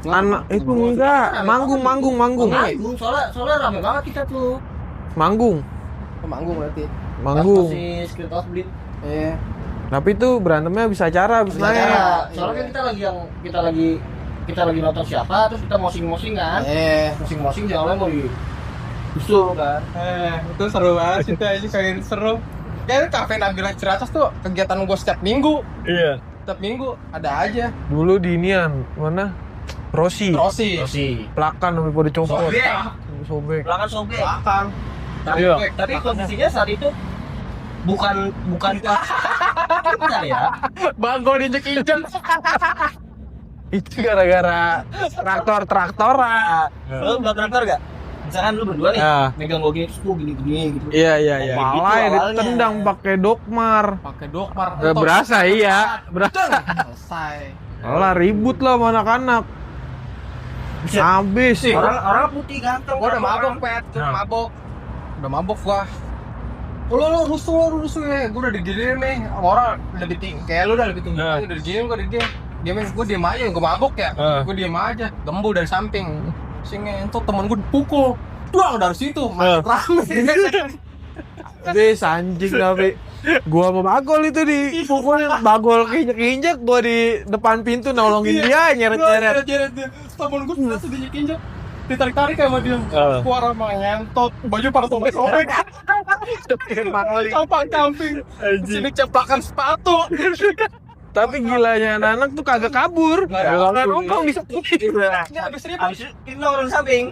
Anak itu enggak, manggung. Manggung, soalnya rame banget kita tuh. Manggung. Manggung berarti. Manggung. Masih Skritos Blit. Iya. Tapi itu berantemnya bisa acara, bisa naik. Soalnya kan kita lagi nonton siapa, terus kita mosing-mosing kan. Mosing-mosing jangan mau diusul kan. Itu seru banget itu aja kayak seru. Kayaknya kafe Nabila Ciracas tuh kegiatan gua setiap minggu. Iya. Setiap minggu ada aja. Dulu di inian, mana? Rossi. Plakan sampai pada copot. Sobek. Belakang sobek. Belakang. Iya. Tapi kondisinya saat itu bukan kita ya. Bangkol diinjek-injek. Itu gara-gara traktoran. Lu belakang traktor gak? Misalkan lu berdua nih, megang gini terus gua gini gitu. Iya. Kayak Malah gitu ditendang pakai dokmar. Pakai dokmar. Berasa iya, berasa. Selesai. Malah ribut lah sama anak-anak. Habis. Orang putih ganteng. Gua udah mabok, Pet. Udah mabok gua. Lu rusuh ya. Gua udah diginiin nih. Sama orang lebih tinggi. Kayak lu udah lebih tinggi. Udah diginiin gua gua diem aja. Gua mabok ya. Gua diem aja. Gembul dari samping. Sing ngentot temen gua dipukul. Duang dari situ. Rame. Habis anjing tapi gua sama Bagol itu dipukulin. Bagol keinjek-injek, gua di depan pintu nolongin dia nyeret-nyeret. Temen gua langsung diinjek-injek. Ditarik-tarik sama dia. Suara mah ngentot. Baju pada sobek-sobek. Campang camping. Sini ceplakan sepatu. Tapi gilanya anak-anak tuh kagak kabur. Kagak nongkrong di situ. Ini abis ribut. Abis itu nongkrong di samping.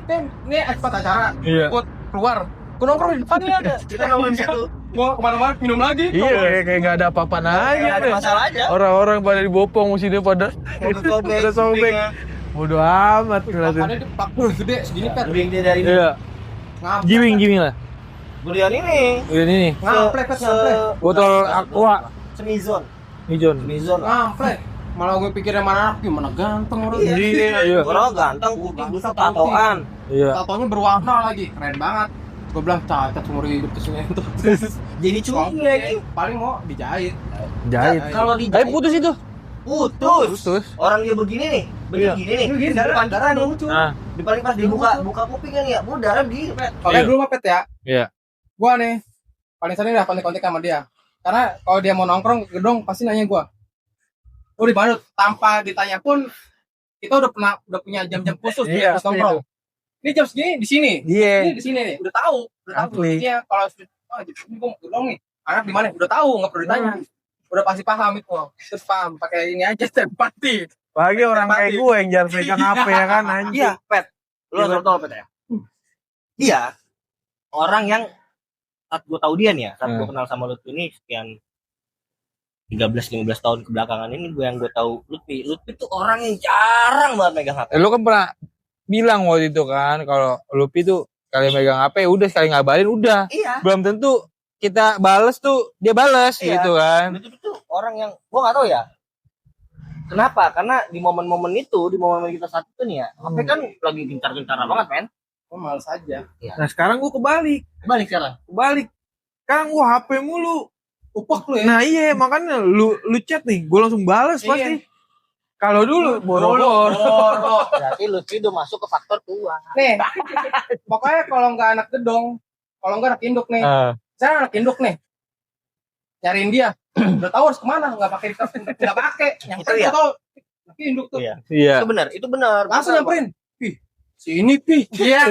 Ini cepat acara. Iya. Gua keluar. Gua nongkrong di depan nih ada. Kita nongkrong di situ. Gua kemana-mana minum lagi. Iya, kayak nggak ada apa-apa Nggak aja. ada masalah aja. Orang-orang pada dibopong, mesinnya pada sobek. Bodoh amat ngeliatin. Makannya di pakul gede segini Pet. Lebih gede dari ini. Iya. Ngap. Giming lah. Belian ini. Ini. Ngamplek Pet, ngamplek. Botol aqua. Semizon. Mijon. Ngamplek. Malah gue pikir mana anak gimana ganteng orang. Iya. Orang ganteng, putih, busuk, tatoan. Iya. Tatonya berwarna lagi, keren banget. Gue bilang cacat seumur hidup kesini itu. Jadi cumi lagi. Paling mau dijahit. Jahit. Kalau Tapi dijahit putus itu. putus. Orang dia begini nih, begini nih. Begini, Depan darah nih. Nah. Di paling pas dibuka kuping kan ya, darah begini, Pet. Oke dulu mah Pet ya. Iya. Gua nih paling sering dah kontak-kontak sama dia. Karena kalau dia mau nongkrong ke gedung pasti nanya gua. Lu di mana? Tanpa ditanya pun kita udah punya jam-jam khusus Iya, pas nongkrong. Ini jam segini di sini. Iya. Ini di sini nih. Udah tahu. Asli. Iya, kalau jam segini gua mau gedung nih. Anak di mana? Udah tahu, enggak perlu ditanya. Udah pasti paham itu. Terus paham pakai ini aja empati. Bagi orang kayak gue yang jarang pegang HP ya kan anjing. Iya, Pet. Lu harus tahu, Pet ya. Iya. Orang yang saat gue tahu dia nih ya, saat gue kenal sama Lutfi ini sekian 13-15 tahun kebelakangan ini, gue tahu Lutfi tuh orang yang jarang banget megang HP. Lu kan pernah bilang waktu itu kan kalau Lupi tuh kali megang HP udah sekali ngabarin udah. Iya. Belum tentu kita bales tuh dia bales gitu kan. Lutfi tuh orang yang gue nggak tahu ya. Kenapa? Karena di momen-momen itu, di momen kita saat itu nih ya, HP kan lagi gencar-gencar banget, men. Gua males aja. Nah sekarang gue kebalik. Balik sekarang. Sekarang gue HP mulu. Upah lu ya. Nah iya makanya lu chat nih, gue langsung bales pasti. Kalau dulu boro-boro. Berarti Lutfi udah masuk ke faktor tua. Nih. Pokoknya kalau nggak anak gedong, kalau nggak anak induk nih. Saya anak induk nih. Nyariin dia. Udah tahu harus kemana, nggak pakai nggak pakai. Yang Itu ya? tahu anak induk tuh. Iya. Iya. Itu benar. Langsung nyamperin. Pi. Si ini Pi. Iya.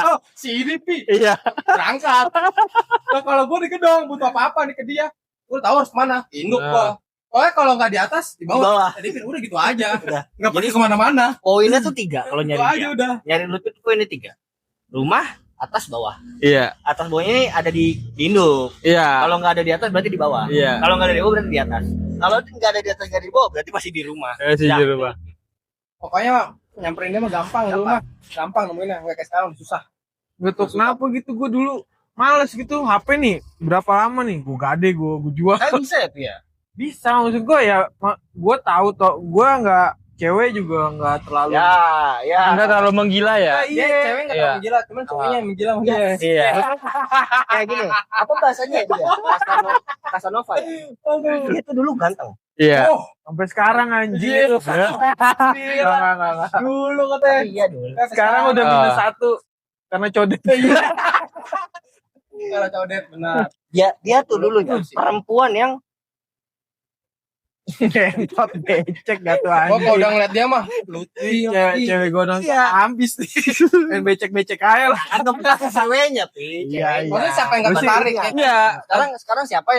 Oh, si ini Pi. Iya. Berangkat. Nah, kalau gue di gedong butuh apa-apa nih ke dia. Gue tahu harus kemana. Induk gua. Pokoknya kalau nggak di atas, di bawah. Jadi udah gitu aja. Udah. Nggak pergi kemana-mana. Poinnya tuh 3 kalau Gitu nyari aja dia. udah. Nyari Lutfi tuh poinnya 3. Rumah, atas, bawah. Iya. Atas bawahnya ini ada di induk. Iya. Kalau nggak ada di atas berarti di bawah. Iya. Kalau nggak ada di bawah berarti di atas. Kalau nggak ada di atas nggak ada di bawah berarti masih di rumah. Sih di rumah. Pokoknya nyamperin dia mah gampang dulu mah. Gampang nemuinnya. Nggak kayak sekarang susah. Gak tau kenapa gitu gue dulu males gitu HP nih. Berapa lama nih? Gue gade gue jual. Kan bisa ya, Pi ya? Bisa maksud gue ya. Gue tahu toh. Gue nggak cewek juga nggak terlalu. Ya. Enggak terlalu menggila ya. Dia cewek nggak terlalu menjilat, cuman cowoknya yang menjilat. Iya. Kayak gini. Apa bahasanya dia? Casanova. Ya? Dia tuh dulu ganteng. Iya. Oh, Sampai sekarang anjir. Enggak. dulu katanya. Iya dulu. Sekarang udah -1 karena codet. Kalau codet benar. Dia tuh dulu ya perempuan yang Ngentot becek gak tuh Gua kalau anjing. udah ngeliat dia mah Lutfi. Cewek gue nonton habis nih. Main becek-becek aja lah. anggaplah ceweknya, Pi. Iya, Maksudnya siapa yang gak Lu sih tertarik? iya. Iya. Sekarang siapa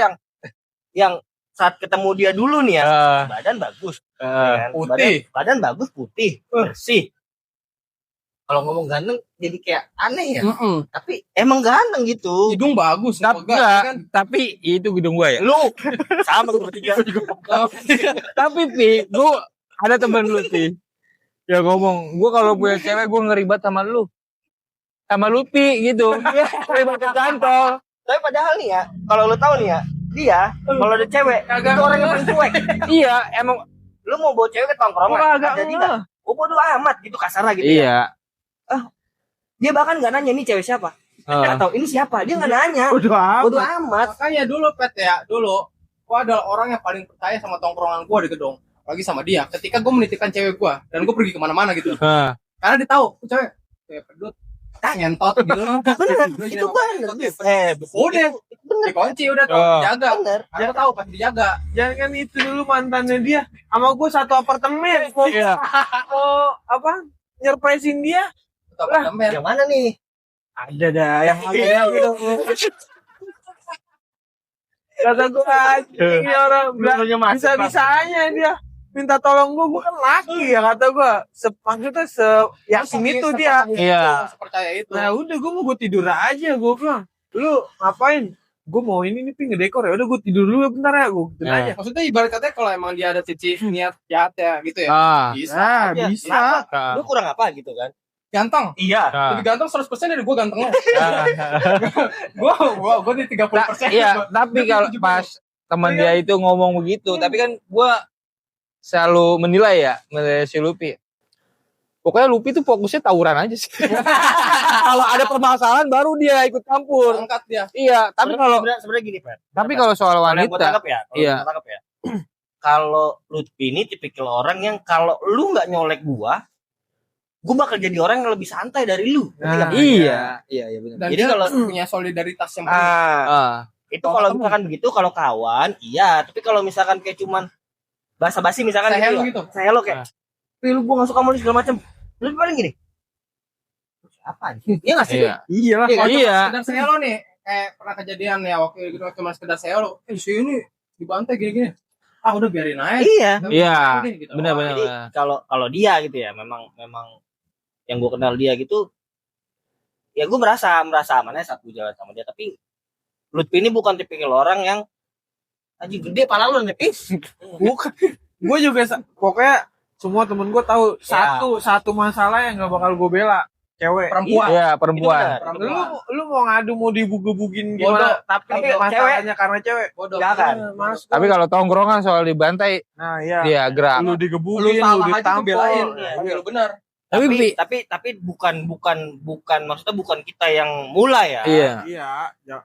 yang saat ketemu dia dulu nih ya, badan bagus, ya kan? Putih. Badan bagus, putih, bersih. Kalau ngomong ganteng jadi kayak aneh ya. Tapi emang ganteng gitu. Hidung bagus. Tapi enggak, enggak, kan? tapi itu gedung gua ya. Lu sama gue bertiga. Tapi Pi, gua ada temen lu Pi. Ya ngomong, gua kalau punya cewek gua ngeribat sama lu. Sama lu Pi gitu. Ngeribat ke kantong. Tapi padahal nih ya, kalau lu tahu nih ya, dia kalau ada cewek, itu orang yang paling cuek. Iya, emang Lu mau bawa cewek ke tongkrongan, gua agak ada dia. Oh, bodo amat gitu kasarnya gitu. Ya. iya. Dia bahkan nggak nanya ini cewek siapa, atau ini siapa, dia nggak nanya. Udah Bodo amat. amat. Makanya dulu Pet ya, dulu gua adalah orang yang paling percaya sama tongkrongan gua di gedung. Lagi sama dia. Ketika gua menitipkan cewek gua dan gua pergi kemana-mana gitu. Karena dia tahu cewek pedut, ngentot gitu. Itu bener. Udah, dikunci udah tuh, dijaga. Bener. Aku tahu pasti dijaga. Jangan kan itu dulu mantannya dia sama gue satu apartemen. Iya. Mau apa? Nyerpresin dia. Tuh, apartemen. Yang mana nih? Ada dah yang ada gitu. Kata gue anjing ini orang bisa-bisanya dia minta tolong gue kan laki ya kata gue. Maksudnya yakin itu dia. Iya. Sepercaya itu. Nah udah gue mau gue tidur aja gue bilang. Lu ngapain? Gue mau ini nih ngedekor ya. Udah gue tidur dulu ya bentar ya gue tidur Nah. aja. Maksudnya ibarat katanya kalau emang dia ada niat jahat ya gitu ya. Bisa. Nah Iya, bisa. Lu kurang apa gitu kan? Ganteng. Iya. Lebih ganteng 100% dari gua gantengnya. Gua di 30%. Iya, tapi kalau pas teman dia itu ngomong begitu, tapi kan gua selalu menilai si Lupi. Pokoknya Lupi tuh fokusnya tawuran aja sih. Kalau ada permasalahan baru dia ikut campur. angkat dia. Iya, tapi kalau sebenarnya gini, Pak. tapi kalau soal Kalau yang gua wanita, tangkap ya, Iya. Kalau Lutfi ini tipikal orang yang kalau lu nggak nyolek gua bakal jadi orang yang lebih santai dari lu. Nah, iya benar. Dan Jadi dia kalau- punya solidaritas yang bagus. Itu kalau misalkan begitu, kalau kawan, iya. Tapi kalau misalkan kayak cuman basa-basi misalkan Saya hello ya, gitu. saya lo kayak, lu gua nggak suka sama lu segala macam. Lu paling gini. Apa anjing? Iya nggak sih? Iya. Iya lah. Kalau Iya. cuma sekedar saya lo nih, kayak pernah kejadian ya waktu itu cuma sekedar saya lo. Si ini dibantai gini-gini. Ah udah biarin aja. Iya. Iya. Gitu. Benar-benar. Jadi kalau dia gitu ya, memang yang gue kenal dia gitu, ya gue merasa amannya saat gue jalan sama dia. Tapi Lutfi ini bukan tipikal orang yang anjing gede pala lu nih. Bukan. Gue juga pokoknya semua temen gue tahu satu masalah yang nggak bakal gue bela. Cewek. Perempuan. Iya, perempuan. Lu mau ngadu mau dibuge-bugin gimana? Tapi masalahnya karena cewek. Bodoh. Gak kan? Mas. Tapi kalau tongkrongan soal dibantai, Nah iya. dia gerak. Lu Lu digebukin, lu salah aja tuh ditampol. belain. Iya. Lu benar. Tapi bukan maksudnya bukan kita yang mulai ya. Iya. Iya. Ya.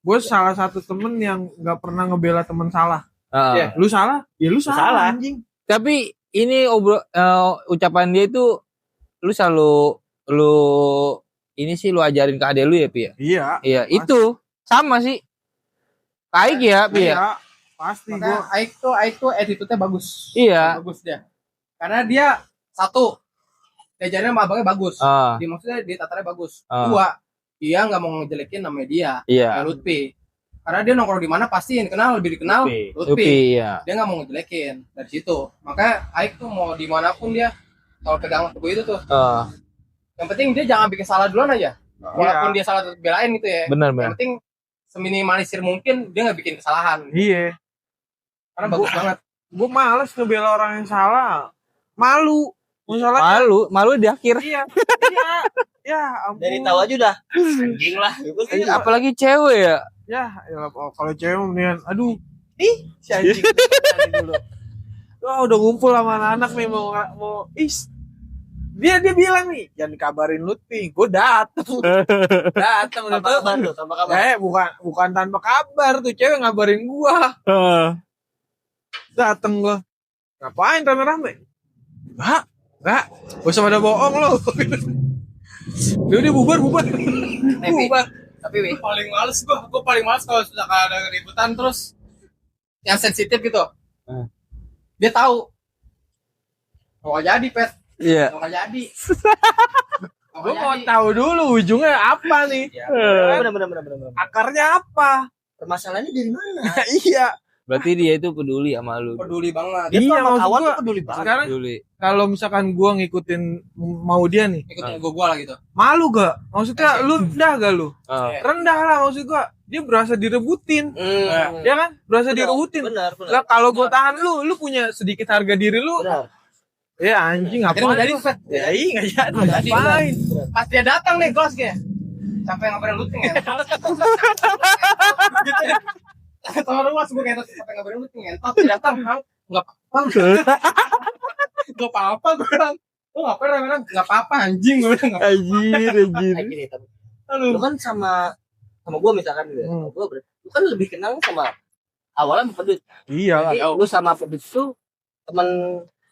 Gue salah satu temen yang nggak pernah ngebela temen salah. Iya. Lu salah? Ya lu Salah. salah anjing. Tapi ini ucapan dia itu lu selalu ini sih lu ajarin ke adek lu ya, Pi ya? Iya. Iya, itu sama sih. Kayak ya, Pi ya? Iya. Pasti gue. Makanya Aik tuh attitude-nya bagus. Iya. Bagus dia. Karena dia satu diajarin sama abangnya bagus. Dia maksudnya dia tatarnya bagus. Dua, dia nggak mau ngejelekin namanya dia. Iya. Kayak Lutfi. Karena dia nongkrong di mana pasti yang dikenal lebih dikenal Lutfi. Lutfi. Iya. Dia nggak mau ngejelekin dari situ. Makanya Aik tuh mau dimanapun dia kalau pegang teguh itu tuh. Yang penting dia jangan bikin salah duluan aja. Walaupun dia salah tetap belain gitu ya. Benar. Yang penting seminimalisir mungkin dia nggak bikin kesalahan. Iya. Karena bagus banget. Gue males ngebela orang yang salah. Malu. Masalahnya. Malu di akhir. Iya. Iya. Ya ampun. Dari tahu aja udah anjing lah gitu sih. Apalagi cewek ya. Ya kalau cewek mendingan aduh. Si anjing dulu. Wah udah ngumpul sama anak-anak nih mau dia bilang nih jangan dikabarin Lutfi, gue datang udah Tanpa kabar tuh, tanpa kabar. bukan tanpa kabar tuh cewek ngabarin gua Dateng gua. Ngapain rame-rame? Enggak. Gak usah pada bohong lo. Udah bubar. Bubar. Tapi paling males gua paling males kalau sudah ada keributan terus yang sensitif gitu. Dia tahu. Mau jadi pet. Iya. Mau jadi. Gua mau tahu dulu ujungnya apa nih. Bener. Akarnya apa? Permasalahannya dari mana? Iya. Berarti dia itu peduli sama lu. Peduli banget. Iya, Dia maksud awal gua tuh peduli banget. sekarang Peduli. kalau misalkan gua ngikutin mau dia nih, Ikutin gua lah gitu. malu gak? Maksudnya lu rendah gak lu? Ah. Rendah lah maksud gua. Dia berasa direbutin. Ya kan? Berasa direbutin. Benar. Lah kalau gua tahan lu punya sedikit harga diri lu. Benar. Ya anjing Akhirnya ngapain? nggak jadi, Fat. Ya iya nggak jadi. Nggak jadi, Ngapain? Pas dia datang nih kelas kayak sampai ngabarin looting ya. Gitu ya. Sama luas gue kayak sampai ngabarin looting ya. Dia datang, nggak apa-apa. Nggak apa-apa gue bilang. Lu ngapain rame-rame? Nggak apa-apa anjing gue bilang. Anjir. Kayak gini, tapi lu kan sama gua misalkan gitu. Sama gua berarti lu kan lebih kenal sama awalnya sama Pedut. Iya lah. Jadi lu sama Pedut tuh teman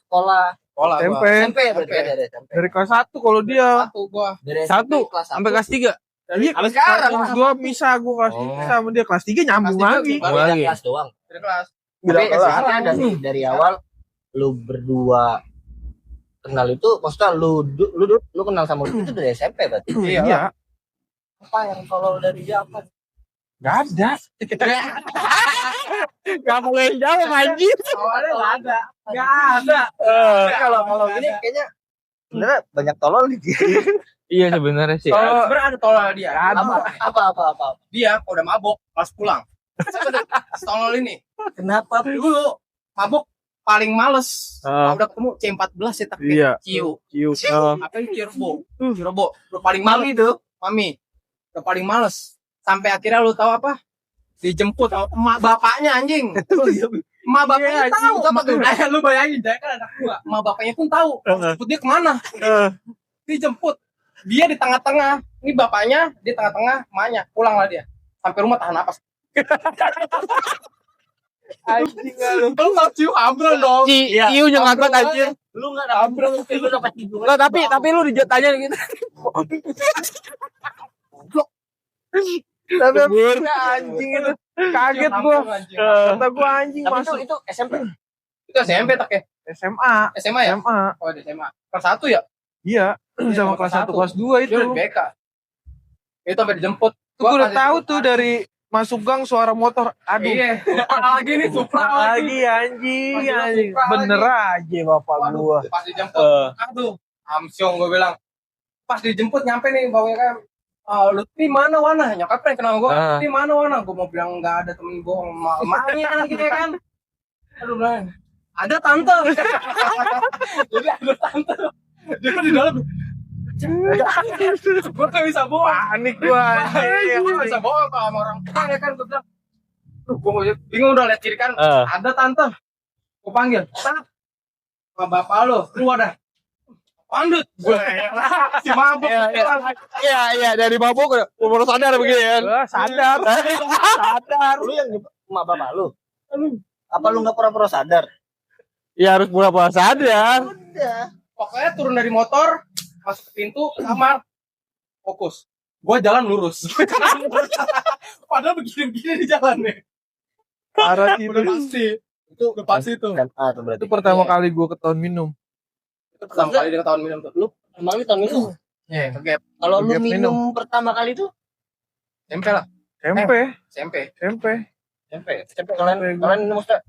sekolah Sekolah SMP. SMP ya berarti kan dari SMP. Dari kelas 1 kalau dia. Satu gue. Dari Satu, SMP kelas Sampai kelas 3. Iya, sampai sekarang. kelas 2 misah gua kelas 3 sama dia kelas 3 nyambung Kelas tiga lagi. baru beda lagi. kelas doang. Dari kelas. Beda Tapi kelas. sebenarnya ada nih dari awal lu berdua kenal itu maksudnya lu kenal sama lu itu dari SMP berarti. Iya. Apa yang kalau dari dia apa? Gak ada. Gak boleh jawab anjir. Awalnya nggak ada. Gak ada. Kalau gini kayaknya sebenarnya banyak tolol nih. Iya sebenarnya sih. Kalau- Sebenarnya ada tolol dia. Apa? Dia kalau udah mabok pas pulang. Tolol ini. Kenapa? Dulu mabok paling males. Kalau udah ketemu C14 ya tapi Iya. Ciu. Ciu. Apa yang Cirebo? Cirebo. Udah paling males itu. Mami. Udah paling males. Sampai akhirnya lu tahu apa? Dijemput sama emak bapaknya anjing. Emak bapaknya tahu apa tuh? Lu bayangin, dia kan anak gua. Emak bapaknya pun tahu. Jemput dia kemana? Dijemput. Dia di tengah-tengah. Ini bapaknya di tengah-tengah, emaknya. Pulanglah dia. Sampai rumah tahan napas. Anjing lu. Lu nggak cium ambrol dong. Ciu nyengangkat anjir. Lu enggak dapat lu dapat hidungan. Enggak, tapi lu ditanya gitu. Tapi anjing itu. Kaget gua. Kata gua anjing Tapi masuk itu SMP. Itu SMP tak ya? SMA. SMA ya? SMA. Oh, di SMA. Kelas 1 ya? Iya. Sama kelas 1 kelas 2 itu. Dia udah BK. Itu sampai dijemput. Gua udah tahu tuh dari masuk gang suara motor. Aduh. Iya. Lagi nih Supra Lagi anjing. Masih Anjing. Supra Bener aja bapak gua. Pas dijemput. Aduh. Amsyong gue bilang. Pas dijemput nyampe nih bawanya kan. Lutfi mana Wana? Nyokap pengen kenal gue. Lutfi mana Wana? Gue mau bilang nggak ada temen gue. Makanya gitu ya kan. Aduh bilang. Ada tante. Jadi ada tante. Dia kan di dalam. Gue gak bisa bohong. Panik gua anjing. Gue gak bisa bohong sama orang tua ya kan. Gue bilang. Gue bingung udah lihat kiri kan. Ada tante. Gue panggil. Tat. Sama bapak lo. Keluar dah. Pandut. Gue si mabuk. Iya, dari mabuk baru sadar begini ya. Sadar. Sadar. Lu yang nyebut emak bapak lu. Apa lu enggak pura-pura sadar? Ya harus pura-pura sadar. Udah. Pokoknya turun dari motor. Masuk ke pintu. Kamar. Fokus. Gue jalan lurus. Padahal begini-begini di jalan nih. Parah Udah itu. pasti. Itu Udah pasti itu. kan tuh berarti. Itu pertama kali gua ketahuan minum. Itu pertama kali dia ketahuan minum tuh. Lu Emang lu tahun itu? Iya, kegap. Kalau lu Gap minum pertama kali itu SMP lah. SMP. SMP. SMP. SMP kalian maksudnya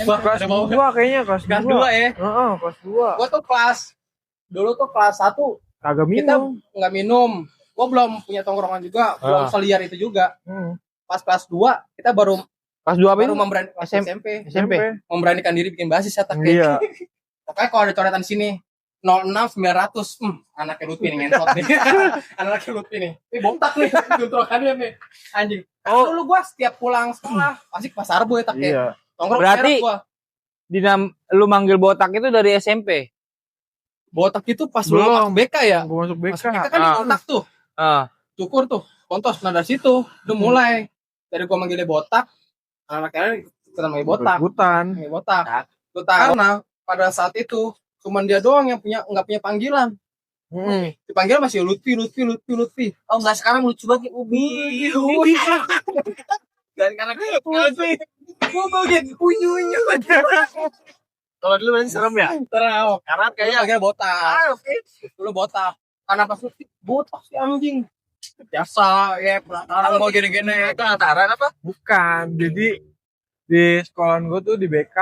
Wah, Kelas ada mau 2 kayaknya kelas 2. kelas 2 ya. Heeh, kelas 2. Gua tuh dulu tuh kelas 1 Kagak kita minum. nggak minum. Gua belum punya tongkrongan juga, belum seliar itu juga. Pas kelas 2 kita baru Pas 2 apa baru itu? memberanikan SMP. SMP. Memberanikan diri bikin basis ya tak. Iya. Pokoknya kalau ada coretan sini 06 900, anaknya Lutfi nih ngentot nih. Anaknya Lutfi nih. Ini botak nih, contohannya nih. Anjing. Oh. Dulu gua setiap pulang sekolah pasti ke pasar boy tak Iya. Nongkrong Berarti- merek gua. Lu manggil botak itu dari SMP. Botak itu pas lu Belum. masuk BK ya. Gua masuk BK. Masuk BK kan di kontak tuh. Ah. Cukur tuh. Kontos. Nah dari situ udah mulai. Dari gua manggilnya botak. Anak-anaknya namanya botak. Ikut-ikutan. Namanya botak. Karena pada saat itu cuman dia doang yang nggak punya panggilan. Dipanggil masih Lutfi. Oh enggak, sekarang lucu banget Ubi. Dan karena Lutfi. Gua bagian unyu. Kalau dulu berarti serem ya? Terang. Karena kayaknya Kayaknya botak. Dulu botak. Karena pas Lutfi botak si anjing. Biasa ya, pelataran mau gini-gini. itu antaran apa? Bukan. Jadi di sekolahan gue tuh di BK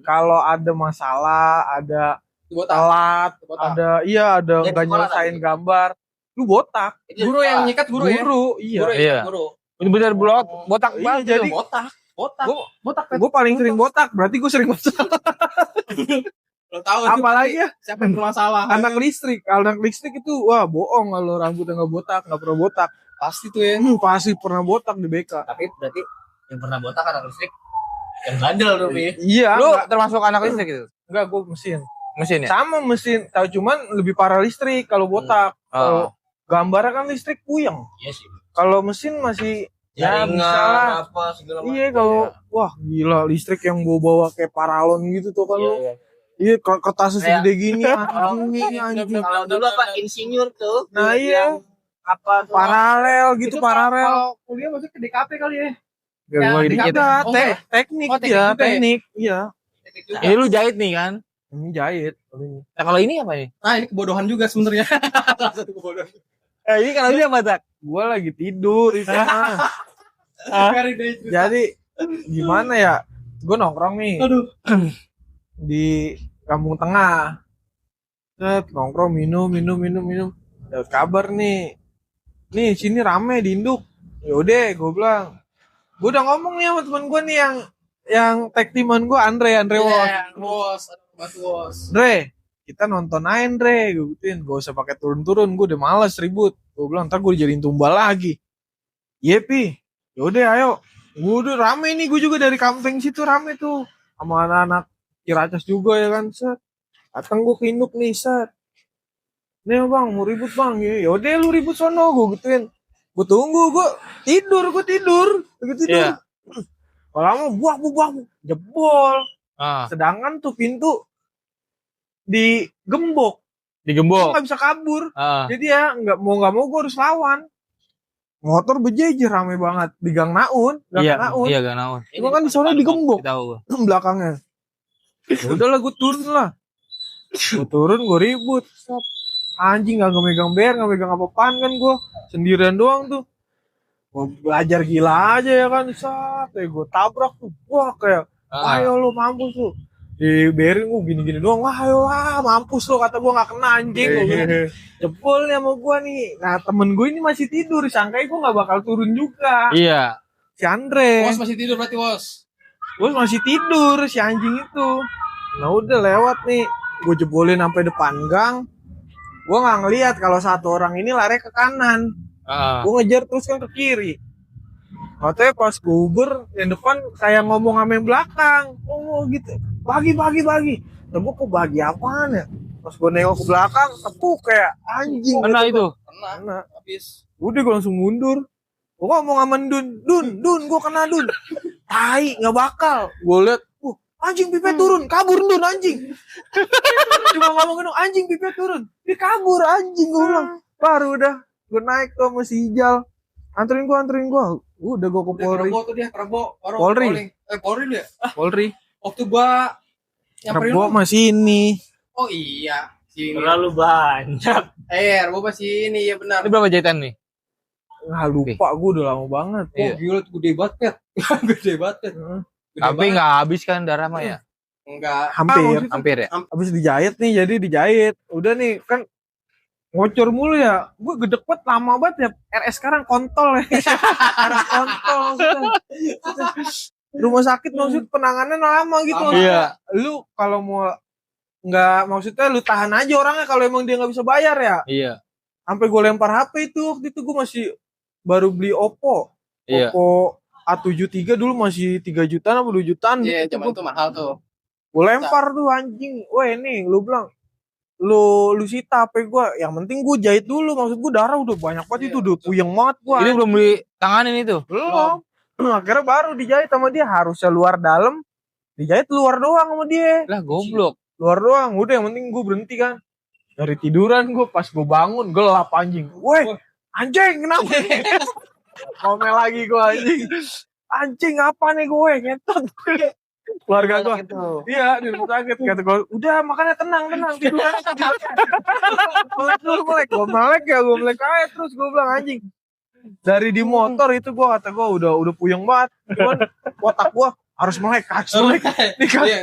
kalau ada masalah, ada Botak. telat, Botak. ada Jadi nggak sekolah nyelesain lagi. gambar, lu botak. Guru yang nyikat guru ya. Iya. Guru ya, Iya. guru. Bener-bener botak Iya, banget. jadi Botak. Botak. gue paling sering botak, berarti gue sering botak. Lo tahu Apalagi ya, siapa yang bermasalah? anak listrik itu wah bohong kalau rambutnya nggak botak, nggak pernah botak. Pasti tuh ya. Pasti pernah botak di BK. Tapi berarti yang pernah botak anak listrik yang bandel tuh, Pi. Iya, Lu termasuk anak listrik gitu? enggak gue mesin. Mesin ya? Sama mesin, tahu cuman lebih parah listrik kalau botak. Kalau gambarnya kan listrik puyeng. Iya sih. Kalau mesin masih ya Jaringan bisa lah. apa segala macam. Iya kalau wah gila listrik yang bawa kayak paralon gitu tuh kan lu. Iya kertasnya Kayak- segede gini anjing. Kalau dulu apa insinyur tuh. Nah iya Apa paralel gitu Itu paralel. Kalau kuliah maksudnya ke DKP kali ya. Gak Ya, gua di dikit. KP. Ada Oh, enggak ya? teknik Oh, teknik ya, juga ya? teknik. Iya. Teknik juga. Ini lu jahit nih kan? Ini jahit. Nah kalau ini apa nih? Nah, ini kebodohan juga sebenarnya. Salah satu kebodohan. Ini kalau ini apa tak? Gua lagi tidur di sana. Biarin deh cerita. Jadi gimana ya? Gue nongkrong nih Aduh. di Kampung Tengah. Set, nongkrong minum. Dapat kabar nih. Nih sini rame di Induk. Yaudah, gue bilang. Gue udah ngomong nih sama teman gue nih yang tag teaman gue Andre Wos. Iya, bos. Aduh, bos. Andre, kita nonton aja Andre. Gue gituin, gak usah pakai turun-turun. Gue udah males ribut. Gue bilang ntar gue dijadiin tumbal lagi. Iya pi. Yaudah ayo. Gue udah rame nih. Gue juga dari Kampeng situ rame tuh. Sama anak-anak Ciracas juga ya kan. Set. Datang gue ke Induk nih set. Nih bang mau ribut bang. Yaudah lu ribut sono. Gue gituin. Gue tunggu. Gue tidur. Gue tidur. Iya. Kalau lama buak. Jebol. Ah, Sedangkan tuh pintu digembok. Gue digembok. gak bisa kabur. Ah, Jadi ya nggak mau gue harus lawan. Motor berjejer rame banget di Gang Naun. iya, Naun. iya gak naon. Cuma kan di sana digembok Tahu. belakangnya. Ya udahlah gue turun lah. Gue turun gue ribut. Set. Anjing gak megang ber, gak megang apa-apaan kan gue. Sendirian doang tuh. Gue belajar gila aja ya kan. Set. Gue tabrak tuh. Wah kayak ayo lu mampus lu. Diberin gue gini-gini doang. Wah ayo lah mampus lu. Kata gue gak kena anjing. Gua bilang, jebol nih sama gue nih. Nah temen gue ini masih tidur. Sangkai gue gak bakal turun juga. Iya. Si Andre. Bos masih tidur berarti, bos. Gue masih tidur si anjing itu. Nah udah lewat nih. Gue jebolin sampai depan gang. Gue gak ngeliat kalau satu orang ini lari ke kanan. Ah, Gue ngejar terus kan ke kiri. Katanya pas gue Uber yang depan kayak ngomong sama yang belakang. Oh gitu. Bagi. Nah gue kok bagi apaan ya? Pas gue nengok ke belakang, tepuk kayak anjing. Kena itu. Kena. Habis. Udah gue langsung mundur. Gue ngomong sama Dun, gue kena Dun. Tai, gak bakal. Gue liat, anjing Pipet turun, kabur Dun anjing. Cuma ngomong gitu, anjing Pipet turun. Dia kabur anjing, gue bilang. Baru udah, gue naik tuh sama si Ijal. Anterin gue. Udah gue ke Polri. Rebo tuh dia, Rebo. Polri. Polri dia. Polri. Waktu gua nyamperin Rebo lu. masih ini. Oh iya. Sini. Terlalu banyak. Rebo masih ini ya benar. Ini berapa jahitan nih? Nggak lupa, gue udah lama banget. Oh gila tuh gede banget, Pet. Gede banget, Pet. Gede Tapi banget. nggak habis kan darah mah ya? Enggak. Hampir ya? Habis dijahit nih, jadi dijahit. Udah nih, kan ngocor mulu ya. Gue gedek banget, lama banget ya. RS sekarang kontol ya. RS kontol. Rumah sakit maksud penanganan lama gitu. Lama. Iya. Lu kalau mau nggak, maksudnya lu tahan aja orangnya kalau emang dia nggak bisa bayar ya. Iya. Sampai gue lempar HP itu, waktu itu gue masih baru beli Oppo. Iya. Oppo A73 dulu masih 3 jutaan atau 2 jutaan. Iya, gitu. zaman itu mahal tuh. Gue lempar tuh anjing. Weh nih, lu bilang lu sita HP gue, yang penting gue jahit dulu, maksud gue darah udah banyak banget itu, udah puyeng banget gue. Ini belum ditanganin itu. belum Akhirnya baru dijahit sama dia, harusnya luar dalam, dijahit luar doang sama dia. Lah goblok. Luar doang, udah yang penting gue berhenti kan. Dari tiduran gue, pas gue bangun gelap anjing. Woi, anjing kenapa? Ngomel lagi gue anjing. Anjing apa nih gue ngetot. Keluarga gue. Iya di rumah sakit kata gue. Udah makanya tenang tiduran. Melek dulu melek. Gue melek aja terus gue bilang anjing. Dari di motor itu gue kata gue udah puyeng banget. Cuman otak gue harus melek.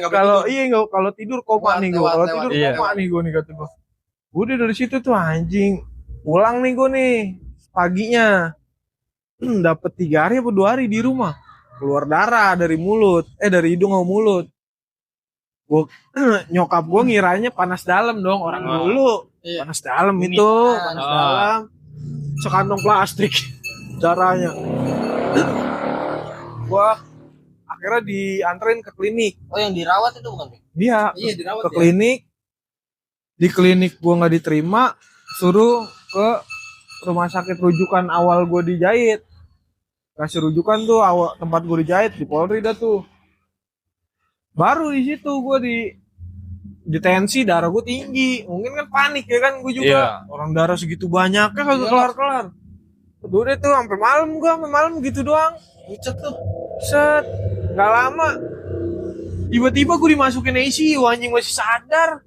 Kalau tidur koma nih gue. Kalau tidur koma nih gue nih kata gue. Udah dari situ tuh anjing. Pulang nih gue nih paginya. Dapet 3 hari apa 2 hari di rumah. Keluar darah dari mulut, dari hidung sama mulut. Nyokap gue ngiranya panas dalam dong, orang dulu. Iya. Panas dalam itu, panas dalam. Sekantong plastik darahnya. Gue akhirnya dianterin ke klinik. Oh yang dirawat itu bukan? Iya, dirawat ke klinik. Di klinik gue nggak diterima, suruh ke rumah sakit rujukan awal gue dijahit. Kasih rujukan tuh awal tempat gue dijahit di Polri dah tuh. Baru di situ gue di tensi darah gue tinggi. Mungkin kan panik ya kan gue juga. Orang darah segitu banyaknya kagak kelar-kelar. Udah tuh sampai malam gitu doang. Bucet tuh. Set. Enggak lama. Tiba-tiba gue dimasukin ICU anjing masih sadar.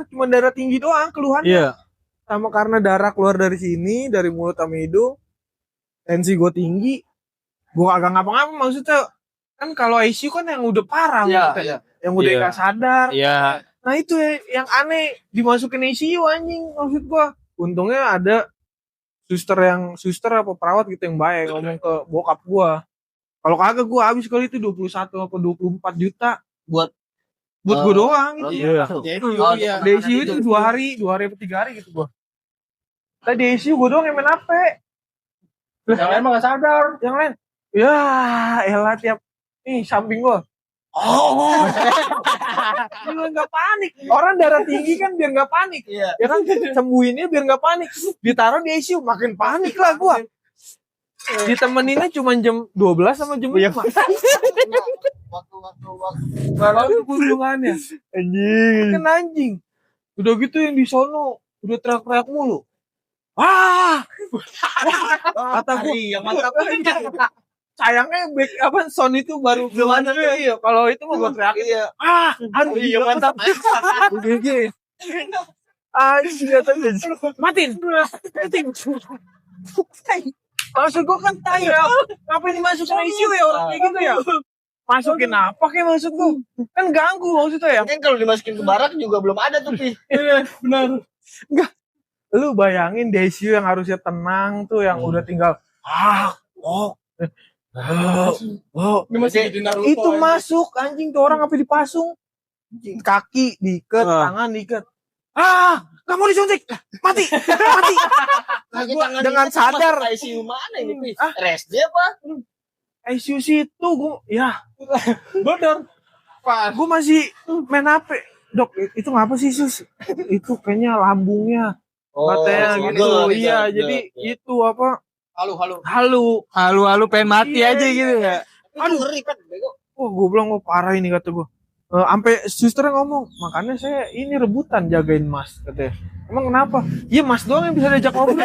Cuma darah tinggi doang keluhannya. Sama karena darah keluar dari sini, dari mulut sama hidung. Tensi gue tinggi, gue agak ngapa-ngapa maksudnya kan kalau ICU kan yang udah parah yang udah gak sadar. Nah itu yang aneh dimasukin ICU anjing maksud gue. Untungnya ada suster apa perawat gitu yang baik ngomong ke bokap gue. Kalau kagak gue habis kali itu 21 atau 24 juta buat gue doang gitu. Di ICU itu 2 hari atau 3 hari gitu gue. Tadi di ICU gue doang yang main HP. Yang lain mah gak sadar. Yang lain, ya elah tiap nih samping gua. Dia gak panik. Orang darah tinggi kan biar gak panik. Ya kan sembuhinnya biar gak panik. Ditaruh di ICU makin panik lah gua. Ditemeninnya cuma jam 12 sama jam 5. Waktu. Lalu kunjungannya. Anjing. Udah gitu yang di sono udah teriak-teriak mulu. Kata gue yang mantap. Sayangnya sound itu baru belum ada. Iya, kalau itu mau gue teriakin ya. Aduh iya mantap. Gede. Matiin. Maksud gue kan tai ya. Ngapain dimasukin ICU ya orang kayak gitu ya? Masukin apa kayak maksud gue? Kan ganggu maksudnya ya. Kan kalau dimasukin ke barak juga belum ada tuh Pi. Iya benar. Enggak. Lu bayangin di ICU yang harusnya tenang tuh yang udah tinggal itu masuk anjing tuh orang apa dipasung kaki diikat tangan diikat nggak mau disuntik mati dengan sadar ICU mana ini RSJ apa ICU situ gua bener gua masih main HP dok itu ngapa sih sus itu kayaknya lambungnya katanya gitu iya jadi itu apa halu pengen mati aja gitu ya. Aduh ngeri kan bego. Gue bilang parah ini kata gue. Sampai susternya ngomong, makanya saya ini rebutan jagain Mas katanya. Emang kenapa? Iya Mas doang yang bisa diajak ngobrol.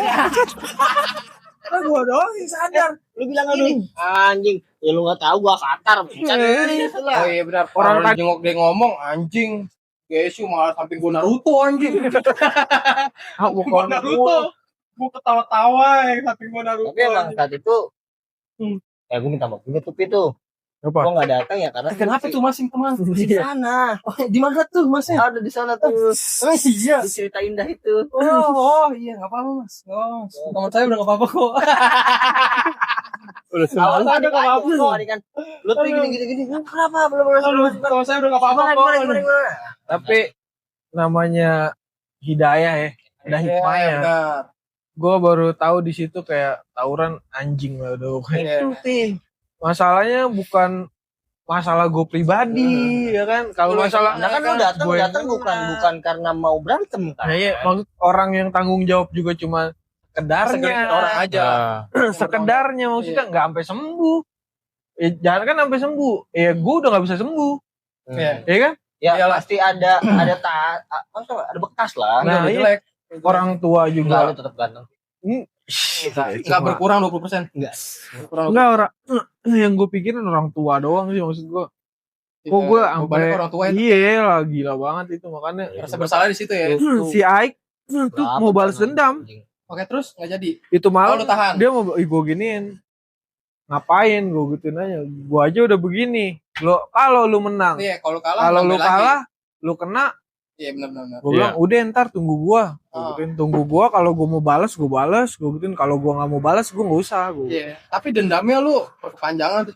Karena gue doang yang sadar. Lu bilang gini, anjing, ya lu nggak tahu gua Qatar. Oh iya benar. Orang jenguk dia ngomong anjing. Gesu malah samping gue Naruto anjing. Bukan Naruto. Gue ketawa-tawa yang samping gue Naruto. Tapi emang saat itu gue minta maaf juga tuh itu. Apa? Gue nggak datang ya karena kenapa tuh Mas yang kemana? Di sana. Oh, di mana tuh Masnya? Ada di sana tuh. Iya. Cerita indah itu. Oh iya nggak apa-apa Mas. Oh, teman saya udah nggak apa-apa kok. Udah semua ada nggak apa-apa kan. Lu tuh gini. Kenapa? Belum. Teman saya udah nggak apa-apa kok. Tapi namanya hidayah ya. Ada hikmahnya. Gue baru tahu di situ kayak tawuran anjing lah udah kayak. Masalahnya bukan masalah gue pribadi ya kan. Kalau masalah kan lu datang bukan karena mau berantem kan. Nah, iya, maksud orang yang tanggung jawab juga cuma sekedarnya. orang aja. Sekedarnya maksudnya nggak sampai sembuh. Jangan kan sampai sembuh. Gue udah nggak bisa sembuh. Iya. Ya kan? Ya Iyalah. pasti ada ada bekas lah. Nah, Udah iya. jelek. Orang tua Enggak, lu juga. tetap ganteng. Enggak berkurang 20%. Enggak. Berkurang. Enggak orang yang gue pikirin orang tua doang sih maksud gue. Kok gue sampai Bebannya orang tua itu iya lah gila banget itu makanya rasa bersalah di situ ya. si Aik tuh mau balas dendam. Oke, terus enggak jadi. Itu malam lu tahan. dia mau gue giniin. Ngapain gue gituin aja. Gue aja udah begini. Lo kalau lu menang, Iya, kalau kalah kalau lu nambah lagi. kalah, lu kena. Iya, benar. Gue bilang udah ntar tunggu gua. Oh. Tunggu gua kalau gua mau balas gue gituin. Kalau gua nggak mau balas gue nggak usah. Iya, tapi dendamnya lu berkepanjangan tuh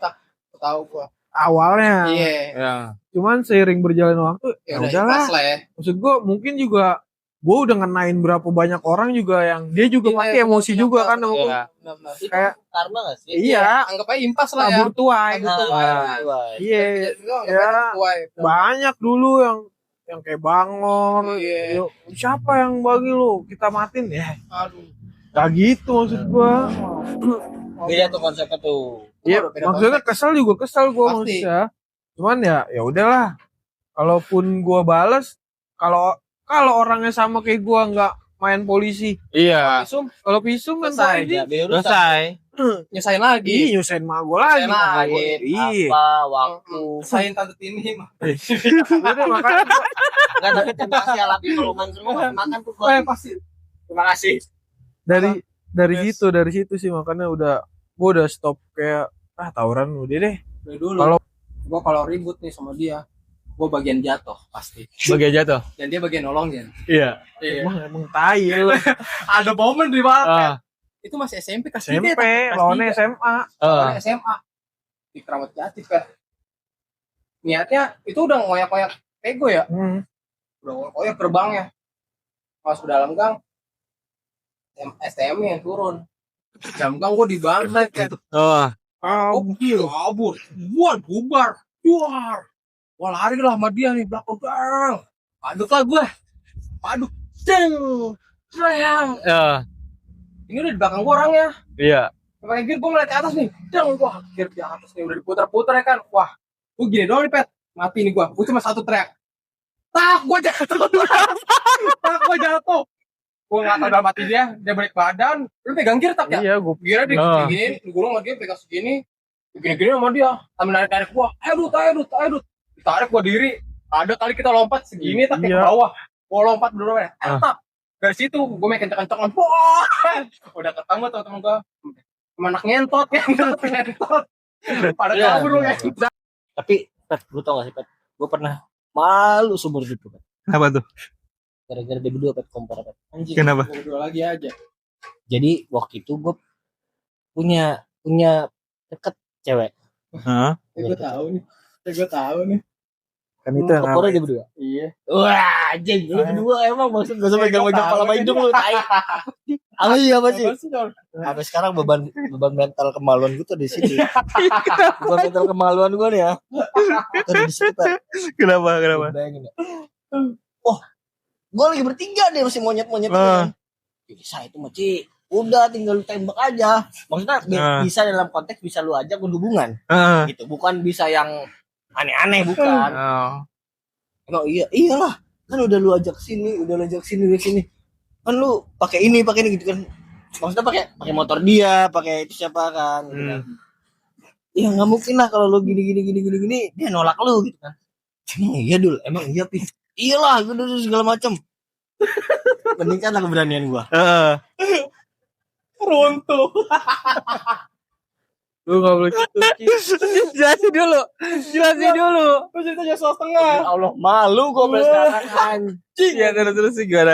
tahu gua. Awalnya. Iya. Ya. Cuman seiring berjalan waktu ya udah udahlah. ikhlas lah ya. Maksud gue mungkin juga gue udah ngenain berapa banyak orang juga yang dia juga Iya, pasti iya, emosi benar, juga benar, kan sama gua. Iya. Benar. Kayak karma gak sih? iya, Anggap aja impas lah ya. tabur tuai. Tabur tuai. Iya, ya, banyak dulu yang kayak Bangor. Iya. Yuk, siapa yang bagi lu? Kita matiin ya. Aduh. Gak gitu maksud gua. Beda tuh konsepnya tuh. Iya, Beda maksudnya kesel juga kesel gua Pasti. maksudnya. Cuman ya udahlah. Kalaupun gua bales, kalau orangnya sama kayak gua nggak main polisi. Iya. Kalau visum kan Selesai, tadi Selesai. Nyusahin lagi. ih nyusahin mah gua lagi. Nyusahin lagi. Iya. apa waktu. Nyusahin tante Tini mah. Udah makanya gua, Enggak, tapi terima kasih Alapi peluman semua masih makan tuh. Pasti. Terima kasih. dari Yes. situ sih makanya gua udah stop kayak tawuran udah deh. Dari dulu. Kalau- Gua kalau ribut nih sama dia, gua bagian jatuh pasti. Bagian jatuh. Dan dia bagian nolongin. Iya. Emang tai lu. Ada momen di mana? Ah. Itu masih SMP kelas SMP 3. lawannya SMA. Lawannya SMA. Di Keramat Jati kan. Niatnya itu udah ngoyak-ngoyak ego ya. Udah ngoyak gerbangnya. Masuk dalam gang. STM-nya yang turun. Dalam gang gua dibantai kayak Oh. kabur. Gua bubar. Duar. Wah lari lah sama dia nih belakang. Paduk lah gue. Paduk. Ceng. Sayang. Ya. Ini udah di belakang gua orangnya. Iya. Pakai gear gue ngeliat ke atas nih. Ceng. Wah gear di atas nih. Udah diputar-putar ya kan. Wah. Gue gini doang nih Pet. Mati nih gua. Gue cuma satu teriak. Tak gua jatuh. Tak gua jatuh. Gue gak tau dalam mati dia. Dia balik badan. Lu pegang gear tak ya? Iya, gua Gear dia gini. Gulung sama dia pegang segini. Gini-gini sama dia. Sambil narik-narik gua. Ayo Dut. Ditarik gua diri. Ada kali kita lompat segini tapi ke Iya. bawah. Gua lompat dulu ya. Tap. Dari situ gua main kenceng-kencengan. Wah. Udah ketemu teman-teman gua. Anak ngentot. Pada Iya. kabur lu ya. Tapi Pet, lu tau gak sih Pet? Gue pernah malu seumur hidup Pet. Kenapa tuh? Gara-gara dia berdua Pet, kompor Pet. Anjing. Kenapa? Gua berdua lagi aja. Jadi waktu itu gue punya deket cewek. Hah? Gua tahu nih. kan itu yang Kompornya dia berdua. Iya. Wah, anjing, lu berdua emang maksud gak usah megang-megang kepala sama hidung lu, tai. Apa sih apa sih? Sampai sekarang beban mental kemaluan gue tuh di situ. Beban mental kemaluan gue nih ya. Tuh di situ Pet. Kenapa? Bayangin ya. Oh, gue lagi bertiga deh masih monyet-monyet kan. Bisa itu mah Ci. Udah tinggal lu tembak aja. Maksudnya bisa dalam konteks bisa lu ajak hubungan. Gitu, bukan bisa yang aneh-aneh bukan. Emang iyalah. Kan udah lu ajak sini, udah sini. Kan lu pakai ini gitu kan. Maksudnya pakai motor dia, pakai itu siapa kan. Gitu kan. Ya enggak mungkin lah kalau lu gini dia nolak lu gitu kan. Emang iya Pi. Iyalah, gue udah segala macam. Mending kan lah keberanian gua. Runtuh. lu nggak boleh gitu. Jelasin dulu. Lu ceritanya soal setengah. Ya Allah, malu gua sampai sekarang anjing. Iya, terus gimana?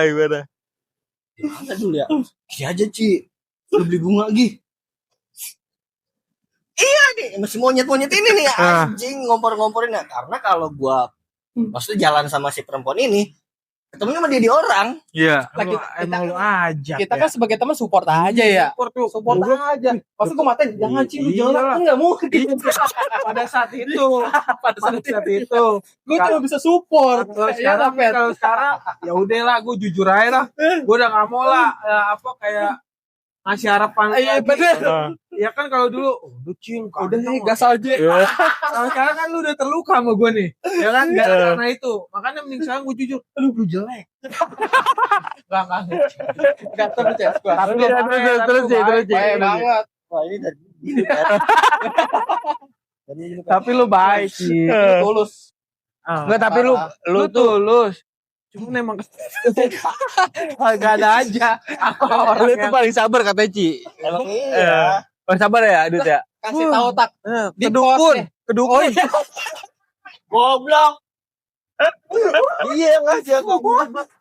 Mana dulu ya? Gini aja Ci. Lu beli bunga Gi. Iya nih, masih monyet-monyet ini nih anjing ngompor-ngomporin ya. Karena kalau gua maksudnya jalan sama si perempuan ini, ketemunya sama dia di orang. Iya. Emang lu ajak Kita ya. kan sebagai teman support aja ya. Support aja. Maksud gue matain, jangan Ci lu jangan. Kan enggak mungkin. pada saat itu Gue cuma bisa support. kalau sekarang ya udahlah gue jujur aja lah gue udah nggak mau lah ya, apa kayak ngasih harapan Iya, lagi. bener. Ya kan kalau dulu, udah cing, Udah nih, gas aja. Nah, sekarang kan lu udah terluka sama gue nih. Ya kan, karena itu. Makanya mending sekarang gue jujur, lu jelek. Enggak terus gua. Terus ya. Baik banget. Wah, ini dari gini kan. Tapi lu baik sih. Tulus. Enggak, tapi lu tulus. Cuma emang gak ada aja. Lu itu paling sabar katanya Ci. Emang iya. Paling sabar ya Adit ya. Kasih tahu tak di Kedukun. pos nih. Kedukun. Goblok. Iya ngasih aku.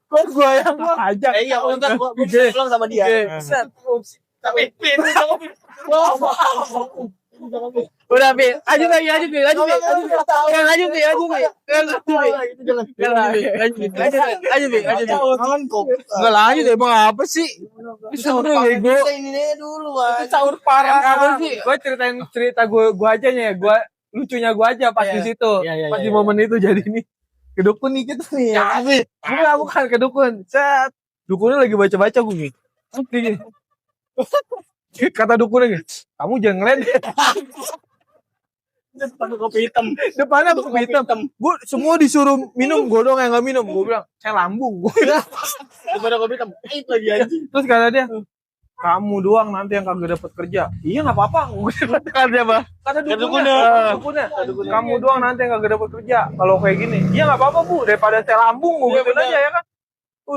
Kok gue yang ajak? Iya, entar gua bilang sama dia. Set. Tapi pin. Udah Pi, lanjut Pi. Jangan kok. Enggak lanjut emang apa sih? Sahur ini dulu, Wan. Sahur parah. Apa sih? Gue ceritain cerita gue aja nih ya. Gue lucunya gue aja pas di situ. Pas di momen itu jadi nih. Kedukun nih kita nih ya. Bukan kedukun. Set. Dukunnya lagi baca-baca gue nih. Gini. Kata dukunnya gini, kamu jangan ngeledek. Depan kopi hitam. Depannya kopi hitam. Gue semua disuruh minum, gue doang yang gak minum. Gue bilang, saya lambung. Depan kopi hitam. Itu lagi anjing. Terus kata dia, kamu doang nanti yang kagak dapat kerja. Iya nggak apa-apa. Kata apa? Kata dukunnya. Kamu doang nanti yang kagak dapat kerja. Kalau kayak gini, iya nggak apa-apa bu. Daripada saya lambung, gue gituin aja ya kan.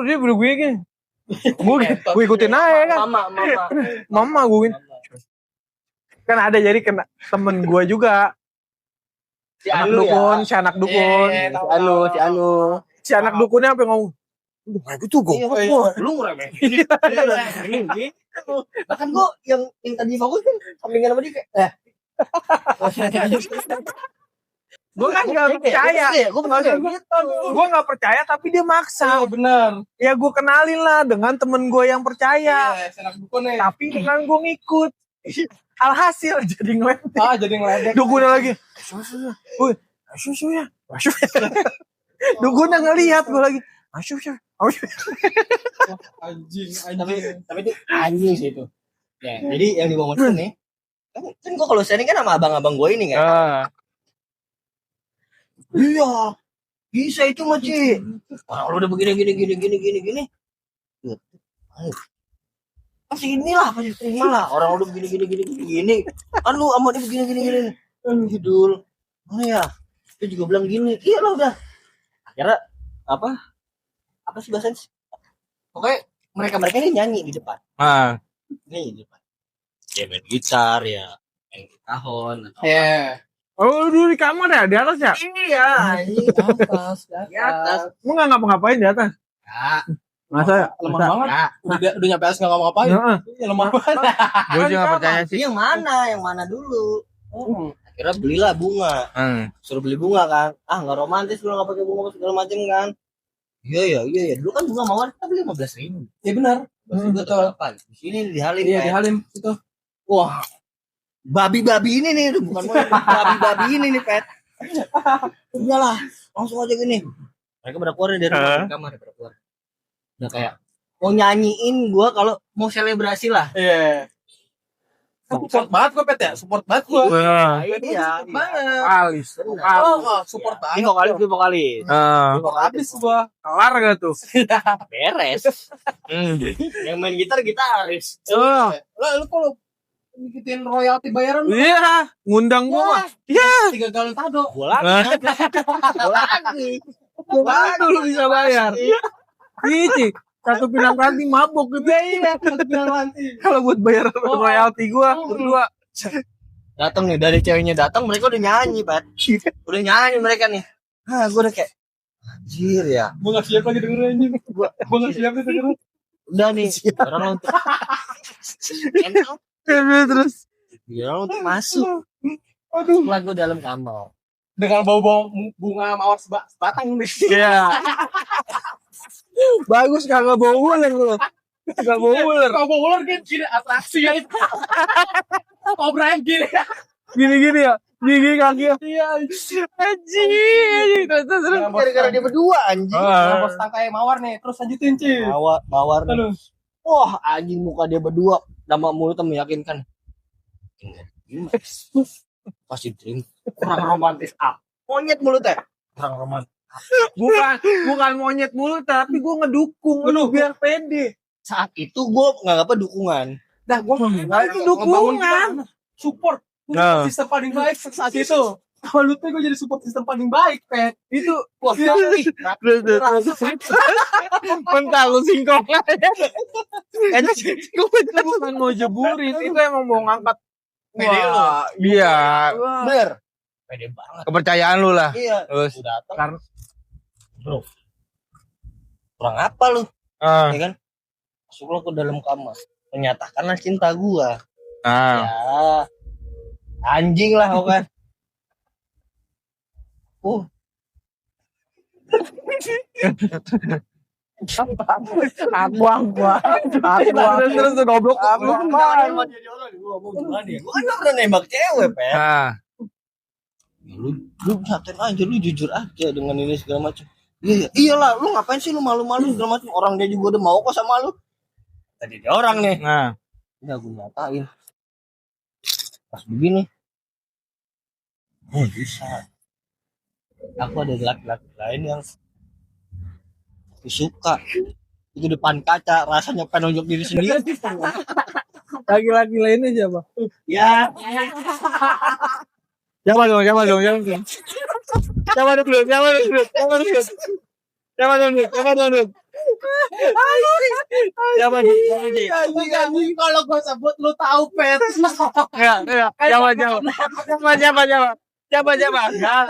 Dia berdua gue gini. Gue ikutin aja kan. Mama gue gini. Kan ada jadi kena temen gue juga. Si anak Anu dukun, ya. si anak dukun. Si Anu. Si anak dukunnya apa ngomong? Udah kayak gitu gue. Lu ngeremehin. Bahkan gua yang tadi fokus kan sampingan sama dia kayak Gue kan gak percaya. Gue gak percaya tapi dia maksa. Bener. Ya gue kenalin lah dengan temen gue yang percaya. Enak dukun nih. Tapi dengan gue ngikut. Alhasil jadi ngeledek. Jadi ngeledek. Dukunnya lagi. Wih, asyuk ya. Dukunnya ngelihat gue lagi. Asyuk ya. Anjing. tapi itu anjing sih itu. Ya, jadi yang dibawa itu nih. Kan gua kalau sharing kan sama abang-abang gua ini kan. Iya. Bisa itu mah, Ci. Orang udah begini. Pasti inilah, pasti terima lah. Orang udah begini. Kan lu sama dia begini. Judul. Oh ya. Dia juga bilang gini. Iya lah udah. Akhirnya apa sih bahasanya? Pokoknya mereka ini nyanyi di depan. Nih di depan. Ya main gitar ya, main kahon. Oh, dulu di kamar ya? Di atas ya? Iya, di atas. Di atas. Lu gak ngapa-ngapain di atas? Ya. Masa? Lemah banget. Udah nyampe atas nggak ngapa-ngapain. Iya lemah banget. Gue juga gak percaya sih. Yang mana dulu? Akhirnya belilah bunga. Suruh beli bunga kan. Nggak romantis lu nggak pakai bunga segala macam kan. Iya. Dulu kan bunga mawar kita beli 15.000. Iya benar. Betul. Di sini di Halim. Iya di Halim itu. Wah. Babi-babi ini nih, bukan babi-babi ini nih, Pet. Udahlah, langsung aja gini. Mereka pada keluar dari kamar, pada keluar. Udah kayak mau nyanyiin gua kalau mau selebrasi lah. Iya. Support banget gue Pet ya, support banget gue. Iya, banget. Alis. Support Ini banget. vokalis. Habis gua. Kelar gak tuh? Beres. Yang main gitar gitaris. Lu kalau ngikutin royalti bayaran lu Iya, ngundang gua mah. Iya. 3 kali tado. Gua lagi. Waduh, lu bisa bayar. Ih, satu pinang ranting mabok gitu. Iya, satu pinang ranting. Kalau buat bayar royalti gua berdua. Datang nih dari ceweknya datang, mereka udah nyanyi, Pat. Udah nyanyi mereka nih. Gua udah kayak anjir ya. Gua enggak siap lagi dengerin anjing. Gua enggak siap nih dengerin. Udah nih, orang untuk Terus dia untuk masuk. Aduh, Lagu dalam kamar. dengan bau-bau bunga mawar sebatang nih. ya. Bagus kagak bau ular lu. Kagak bau ular. Kalau bau ular gini atraksi ya itu. Kobra yang gini. Gini-gini ya. Gigi kaki. Iya. Anjing. Terus. Gara-gara dia berdua anjing. Bos tangkai mawar nih, terus lanjutin Ci. Mawar nih. Aduh. Wah, anjing muka dia berdua nama mulut meyakinkan. Pasti dream. Kurang romantis ah. Monyet mulutnya. Kurang romantis. bukan monyet mulu, tapi gue ngedukung lu biar pede. Saat itu gue nggak apa dukungan. Dah gua Itu dukungan. support. Nah. Sistem paling baik saat itu. Kalau lu tuh gue jadi support sistem paling baik, Pet. Itu Wah, mentah lu singkong aja. Gue bukan mau jeburin, itu emang mau ngangkat. Pede lu. Iya, Bener. Pede banget. kepercayaan lu lah. Iya. Terus Udah datang. Karena Bro. Kurang apa lu? ah, Ya kan? Masuk lo ke dalam kamar. Menyatakanlah cinta gua. ah. Ya. Anjing lah kan. terus goblok Gua nggak pernah nembak cewek, Pet. Ah. Lu satain aja, lu jujur aja dengan ini segala macam. Iya, iyalah, lu ngapain sih lu malu-malu segala macam, orang dia juga udah mau kok sama lu. Tadi dia orang nih. Nah, Udah gue nyatain. Pas begini. Bisa. Aku ada laki-laki lain yang aku suka. Itu depan kaca, rasanya pengen nunjuk diri sendiri. laki-laki lainnya siapa? Ya, siapa dong? Siapa dulu? anjing kalau gua sebut lu tahu, Pet. Siapa?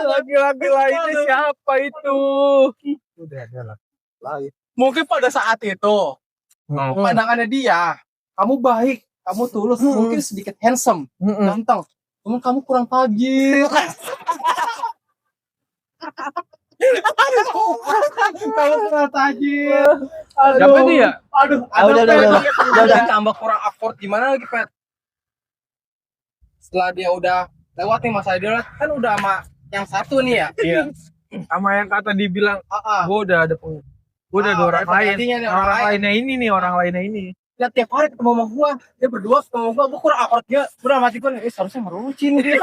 Laki-laki lainnya siapa itu? Udah ada lah. Mungkin pada saat itu pandangannya dia, kamu baik, kamu tulus, mungkin sedikit handsome, ganteng. Cuman kamu kurang tajir. Kamu kurang tajir. Siapa dia? Aduh, udah. tambah kurang afford gimana lagi, Pet? Setelah dia udah lewat nih masa dia kan udah sama yang satu nih ya. Iya. Sama yang kata dibilang, gue udah ada gue udah ada orang lain. Nih, Orang lainnya ini. Lihat tiap hari ketemu sama gua, dia berdua ketemu gua kurang awkward dia. Udah mati gua nih, seharusnya merucin nih.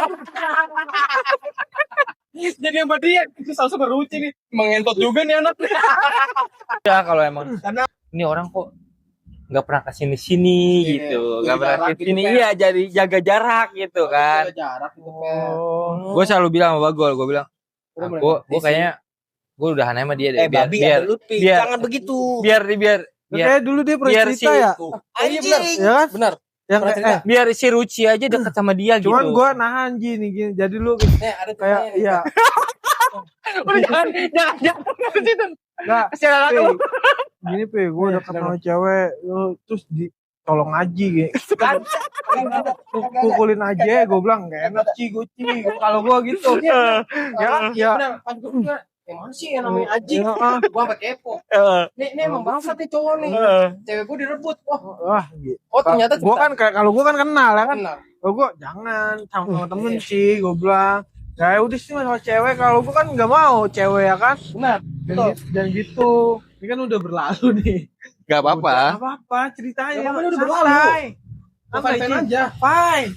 Jadi yang dia itu seharusnya merucin nih. Mengentot juga nih anak. Ya kalau emang karena ini orang kok nggak pernah kesini sini gitu, nggak pernah kesini, iya jadi jaga jarak gitu kan. Jarak gitu, Gue selalu bilang sama Bagol, gue bilang, gue kayaknya gue udah aneh sama dia deh. Babi ada Lutfi. Jangan begitu. Biar Kayak dulu dia pernah biar cerita ya. Anjing. Ya kan? Benar. Yang biar si Ruci aja deket sama dia gitu. cuman gue nahan gini. Jadi lu Ada kayak iya. udah jangan ke situ. Enggak. Kasihan anak lu. Gini pe, gue udah ketemu cewek, lu terus tolong aji gitu. Pukulin aja, gue bilang gak enak Ci, kalau gue gitu. Ya. Ya. Pas gua juga, emang sih yang namanya Aji. Ya. Gua sampai kepo. Nih emang bangsat nih cowok nih. Cewek gua direbut. Wah, gitu. Oh ternyata Gue kan kalau gue kan kenal ya kan. benar. Gue jangan sama temen sih, gue bilang. Ya udah sih masalah cewek, kalau gue kan nggak mau cewek ya kan. Benar. Dan gitu. Ini kan udah berlalu nih. Gak apa-apa. Gak apa-apa, ceritanya. Gak apa-apa, udah Santai. berlalu. Santai Fine-fine Ci. aja. Fine.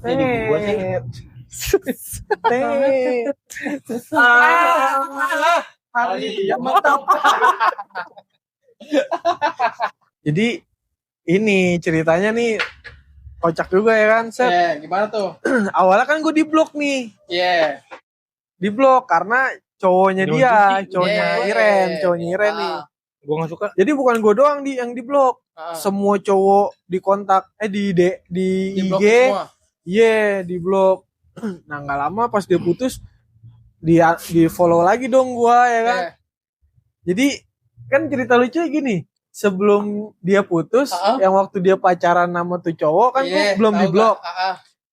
Jadi gua sih. Hari yang mantap. Jadi ini ceritanya nih kocak juga ya kan, Sep. Gimana tuh? Awalnya kan gue di blok nih. Di blok karena cowoknya dia, cowoknya Iren nih. Gue gak suka. Jadi bukan gue doang yang di blok. Semua cowok di kontak di IG. Iya, di blok. Nah, enggak lama pas dia putus di follow lagi dong gua ya kan. Jadi kan cerita lucu gini. Sebelum dia putus, yang waktu dia pacaran sama tuh cowok kan gua belum di blok.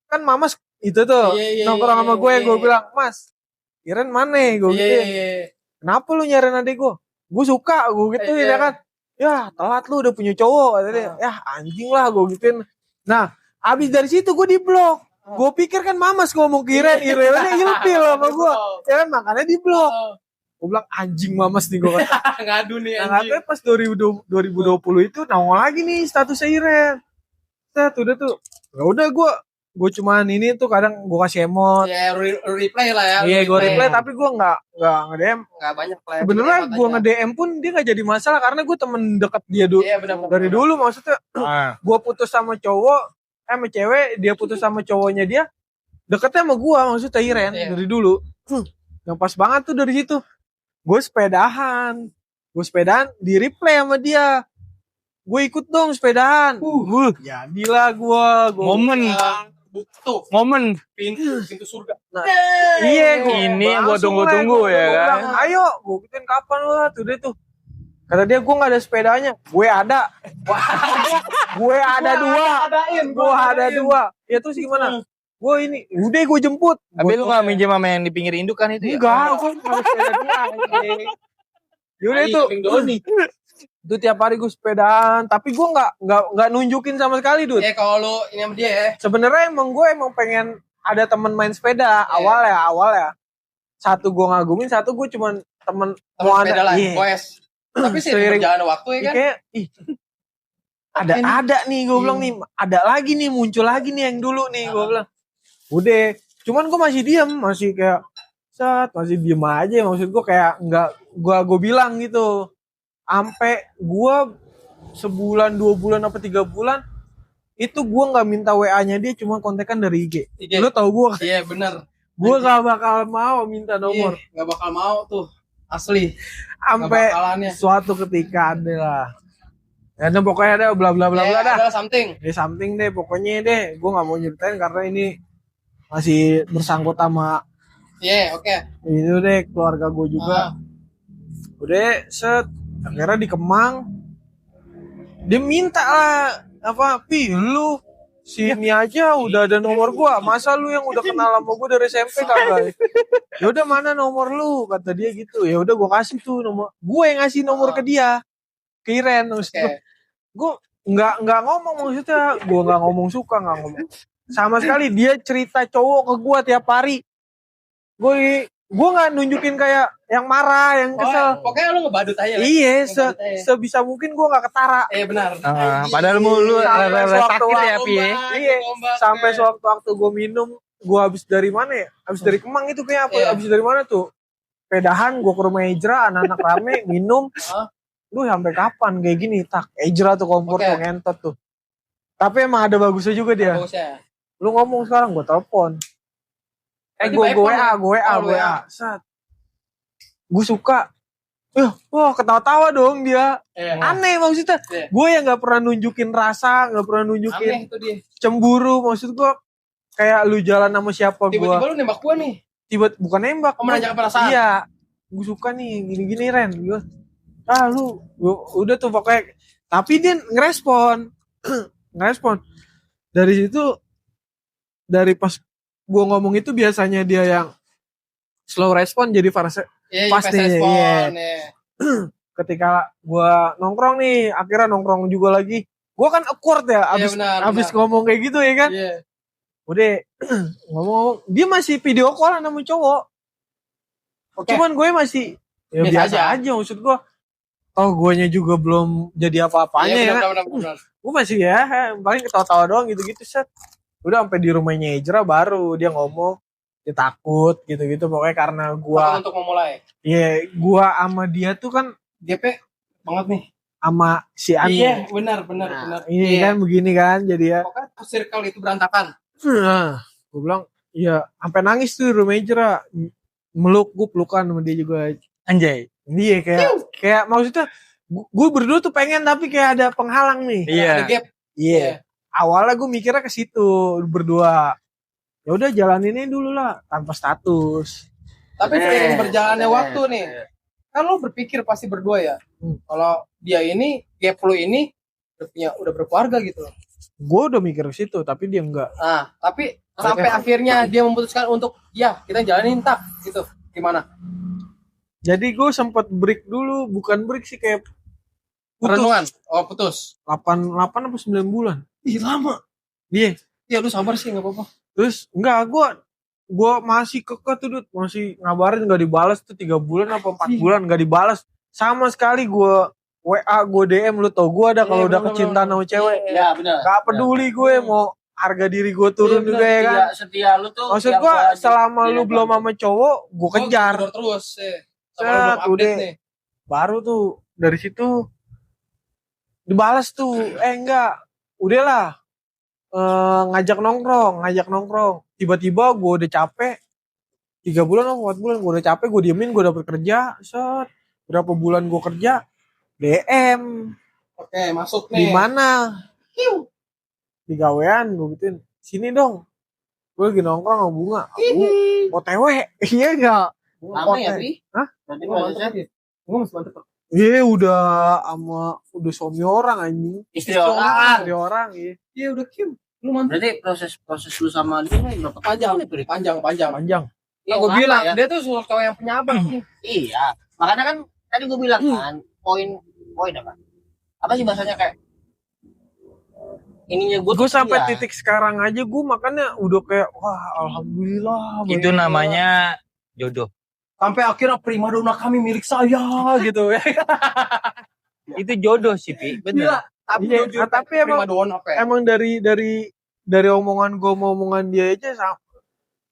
Kan Mamas itu tuh nongkrong sama gue, gue bilang, "Mas, Iren mana?" Gue gitu. "Kenapa lu nyariin adek gue?" "Gue suka," gue gituin ya kan. "Ya, telat lu udah punya cowok," katanya. "Ya, anjing lah," gue gituin. Nah, abis dari situ gue di blok. Gue pikir kan Mamas ngomong ke Irennya ilfil sama gue. Ya kan makanya di blok. Gue bilang anjing mamas nih gue kata. Ngadu nih Nah, katanya pas 2020 itu nongol lagi nih statusnya Iren. Set, udah tuh. Ya udah gue cuman ini tuh kadang gue kasih emot. Ya reply lah ya. Iya, gue reply tapi gue nggak nge-DM. Enggak banyak lah. Sebenarnya gue nge-DM pun dia nggak jadi masalah karena gue temen deket dia dulu. Iya, benar. Dari dulu maksudnya gue putus sama cowok, sama cewek, dia putus sama cowoknya dia. Deketnya sama gue maksudnya Iren dari dulu. Yang pas banget tuh dari situ. Gue sepedahan di reply sama dia. Gue ikut dong sepedahan. Jadilah gue Momen. Tuh, Momen. pintu surga. Nah, iya Ini yang gua langsung tunggu-tunggu lah, ya gua kan? bilang, ayo gue ikutin kapan lah tuh dia tuh. Kata dia gue nggak ada sepedanya. Gue ada dua. Ya terus gimana? Gue ini udah gue jemput. Tapi lu nggak minjem sama yang di pinggir induk kan itu ya? Enggak, gue nggak ada sepeda dua anjing. Yaudah tuh. Itu tiap hari gue sepedaan, tapi gue nggak nunjukin sama sekali, Dut. Kalau lu ini sama dia ya. Sebenarnya gue emang pengen ada temen main sepeda awal ya. Satu gue ngagumin, satu gue cuman temen mau sepeda lah, iya. boys. Tapi sih Seiring- berjalan waktu ya kan. Kayak, ada nih gue bilang nih, ada lagi nih muncul lagi nih yang dulu nih gue bilang. Udah, cuman gue masih diam, masih kayak masih diem aja, maksud gue kayak nggak gue bilang gitu. Sampai gue sebulan, 2 bulan apa 3 bulan itu gue nggak minta WA-nya dia, cuma kontekan dari IG. Lo tau gue kan? Iya benar. Gue gak bakal mau minta nomor. Gak bakal mau tuh. Asli. Sampai bakalannya. suatu ketika ada lah. Ya udah, pokoknya ada bla bla bla bla dah. Ada something. Ya something deh pokoknya deh. Gue nggak mau nyeritain karena ini masih bersangkut sama Oke. itu deh keluarga gue juga. Udah set akhirnya di Kemang dia minta lah apa lu sini aja udah ada nomor gue, masa lu yang udah kenal sama gue dari SMP kagak? Ya udah mana nomor lu, kata dia gitu. Ya udah gue kasih tuh nomor, gue yang ngasih nomor ke dia, ke Iren. Gue nggak ngomong, maksudnya gue nggak ngomong suka, nggak ngomong sama sekali. Dia cerita cowok ke gue tiap hari. Gue nggak nunjukin kayak yang marah, yang kesel. Pokoknya lu ngebadut aja. Iya, sebisa mungkin gue nggak ketara. Benar. Padahal lu sakit ya, Pi. Iya, sampai sewaktu gue minum, gue habis dari mana ya? Habis dari Kemang itu kayak apa? Habis dari mana tuh? Pedahan, gue ke rumah Ejra, anak-anak rame, minum. Lu sampai kapan kayak gini? Tak, Ejra tuh kompor tuh ngentot tuh. Tapi emang ada bagusnya juga dia. Bagusnya. Lu ngomong sekarang, gue telepon. Gue WA. Sat. Gue suka. Wah, ketawa-tawa dong dia. Aneh maksudnya. Gue yang gak pernah nunjukin rasa, gak pernah nunjukin aneh itu dia. Cemburu. Maksud gue kayak lu jalan sama siapa gue. Tiba-tiba lu nembak gue nih. Bukan nembak. Menanyakan perasaan. Iya. Gue suka nih, gini-gini Ren. Gue, udah tuh pokoknya. Tapi dia ngerespon. Dari situ, dari pas gue ngomong itu biasanya dia yang slow respon jadi pasti ketika gue nongkrong nih, akhirnya nongkrong juga lagi, gue kan awkward ya abis ngomong kayak gitu ya kan. Udah ngomong, dia masih video call sama cowok. Cuman gue masih biasa aja, maksud gue guanya juga belum jadi apa-apanya ya. Gue masih paling ketawa-tawa doang gitu-gitu set. Udah sampai di rumahnya Ejra baru dia ngomong, dia takut gitu-gitu pokoknya karena gua untuk memulai. Iya, gua sama dia tuh kan GP banget nih sama si Ani. Iya, benar. Ini kan begini kan jadi ya. Pokoknya circle itu berantakan. Nah, gua bilang, iya, sampai nangis tuh di rumah Ejra. Meluk, gua pelukan sama dia juga. Anjay. Iya, kayak maksudnya gua berdua tuh pengen tapi kayak ada penghalang nih. Iya. Ada gap. Iya. Awalnya gue mikirnya ke situ berdua. Ya udah jalaninnya dulu lah tanpa status. Tapi seiring berjalannya waktu nih, kan lo berpikir pasti berdua ya. Kalau dia ini gap lo ini udah berkeluarga gitu loh. Gue udah mikir ke situ tapi dia enggak. Nah, tapi sampai akhirnya dia memutuskan untuk kita jalanin tak gitu. Gimana? Jadi gue sempat break dulu, bukan break sih kayak renungan. Putus. 8 apa 9 bulan. Ih, lama. Iya. Ya lu sabar sih, enggak apa-apa. Terus enggak, gue gua masih kekeh tuh Dut, masih ngabarin nggak dibalas tuh 3 bulan apa 4 bulan nggak dibalas sama sekali. Gua WA, gue DM, lu tau gue ada kalau udah kecintaan sama cewek. Iya benar. Gak peduli gue mau harga diri gue turun juga ya kan. Setia lu tuh. Maksud yang gue gua- selama lu yang belum gua- sama cowok, gue kejar. Gua terus Set, sama belum update udah. nih. Baru tuh dari situ dibalas tuh. Enggak, udahlah. Ngajak nongkrong. Tiba-tiba gue udah capek. 3 bulan atau 4 bulan gue udah capek, gue diemin, gue dapet kerja. Set, berapa bulan gue kerja, DM. Oke, masuk Di nih. mana? Di gawean gue gituin. Sini dong. Gue lagi nongkrong sama Bunga. OTW. Iya enggak? Lama ya, Pi? Hah? Berarti prosesnya Gua masih mantep. Iya udah udah suami orang anjing. istri orang. Istri orang iya. Iya udah Kim. Lu mantep. Berarti proses lu sama dia berapa Panjang nih, panjang. Panjang. Nah, gue lama bilang ya? dia tuh cowok yang penyabang. Iya. Makanya kan tadi gue bilang kan poin apa? Apa sih bahasanya kayak ininya gue Gue sampai titik sekarang aja gue makanya udah kayak wah alhamdulillah. Itu namanya jodoh. Sampai akhirnya primadona kami milik saya gitu ya. Itu jodoh sih, Pi. Bener. Gila. Tapi Iya, jujur, tapi emang- primadona apa ya? Emang dari omongan gue sama omongan dia aja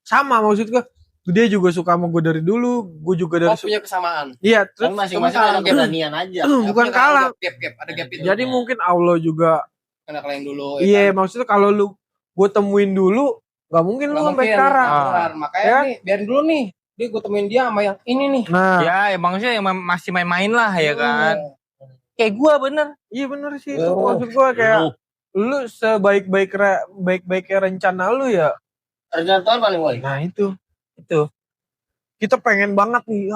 sama maksud gue. Dia juga suka sama gue dari dulu, gue juga dari Punya kesamaan. iya Tapi terus masing-masing Cuma ada keberanian aja. bukan kalah. Ada gap itu. Jadi mungkin Allah juga Kena kalian dulu. iya maksudnya kalau lu gue temuin dulu nggak mungkin lu sampai sekarang. Makanya Ya. nih, biarin dulu nih. Dia gue temuin dia sama yang ini nih. Nah, Ya, emang sih emang masih main-main lah ya kan. Kayak gua bener. iya bener sih itu maksud gue kayak lu sebaik-baiknya rencana lu ya. Rencana Tuhan paling baik. Nah itu kita pengen banget nih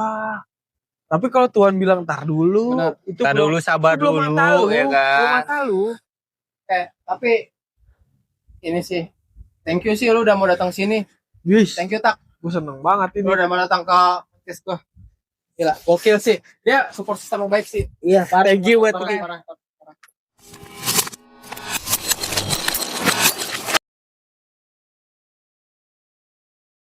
tapi kalau Tuhan bilang tar dulu Benar. itu Tar dulu, sabar belum dulu mata lu, ya belum kan. mata lu. Tapi ini sih. Thank you sih lu udah mau datang sini. Wis, Thank you Tak. gue seneng banget ini. Lu udah mau datang ke podcast gua. Gila, gokil sih. Dia support system yang baik sih. Iya, Thank you, Wet. parah.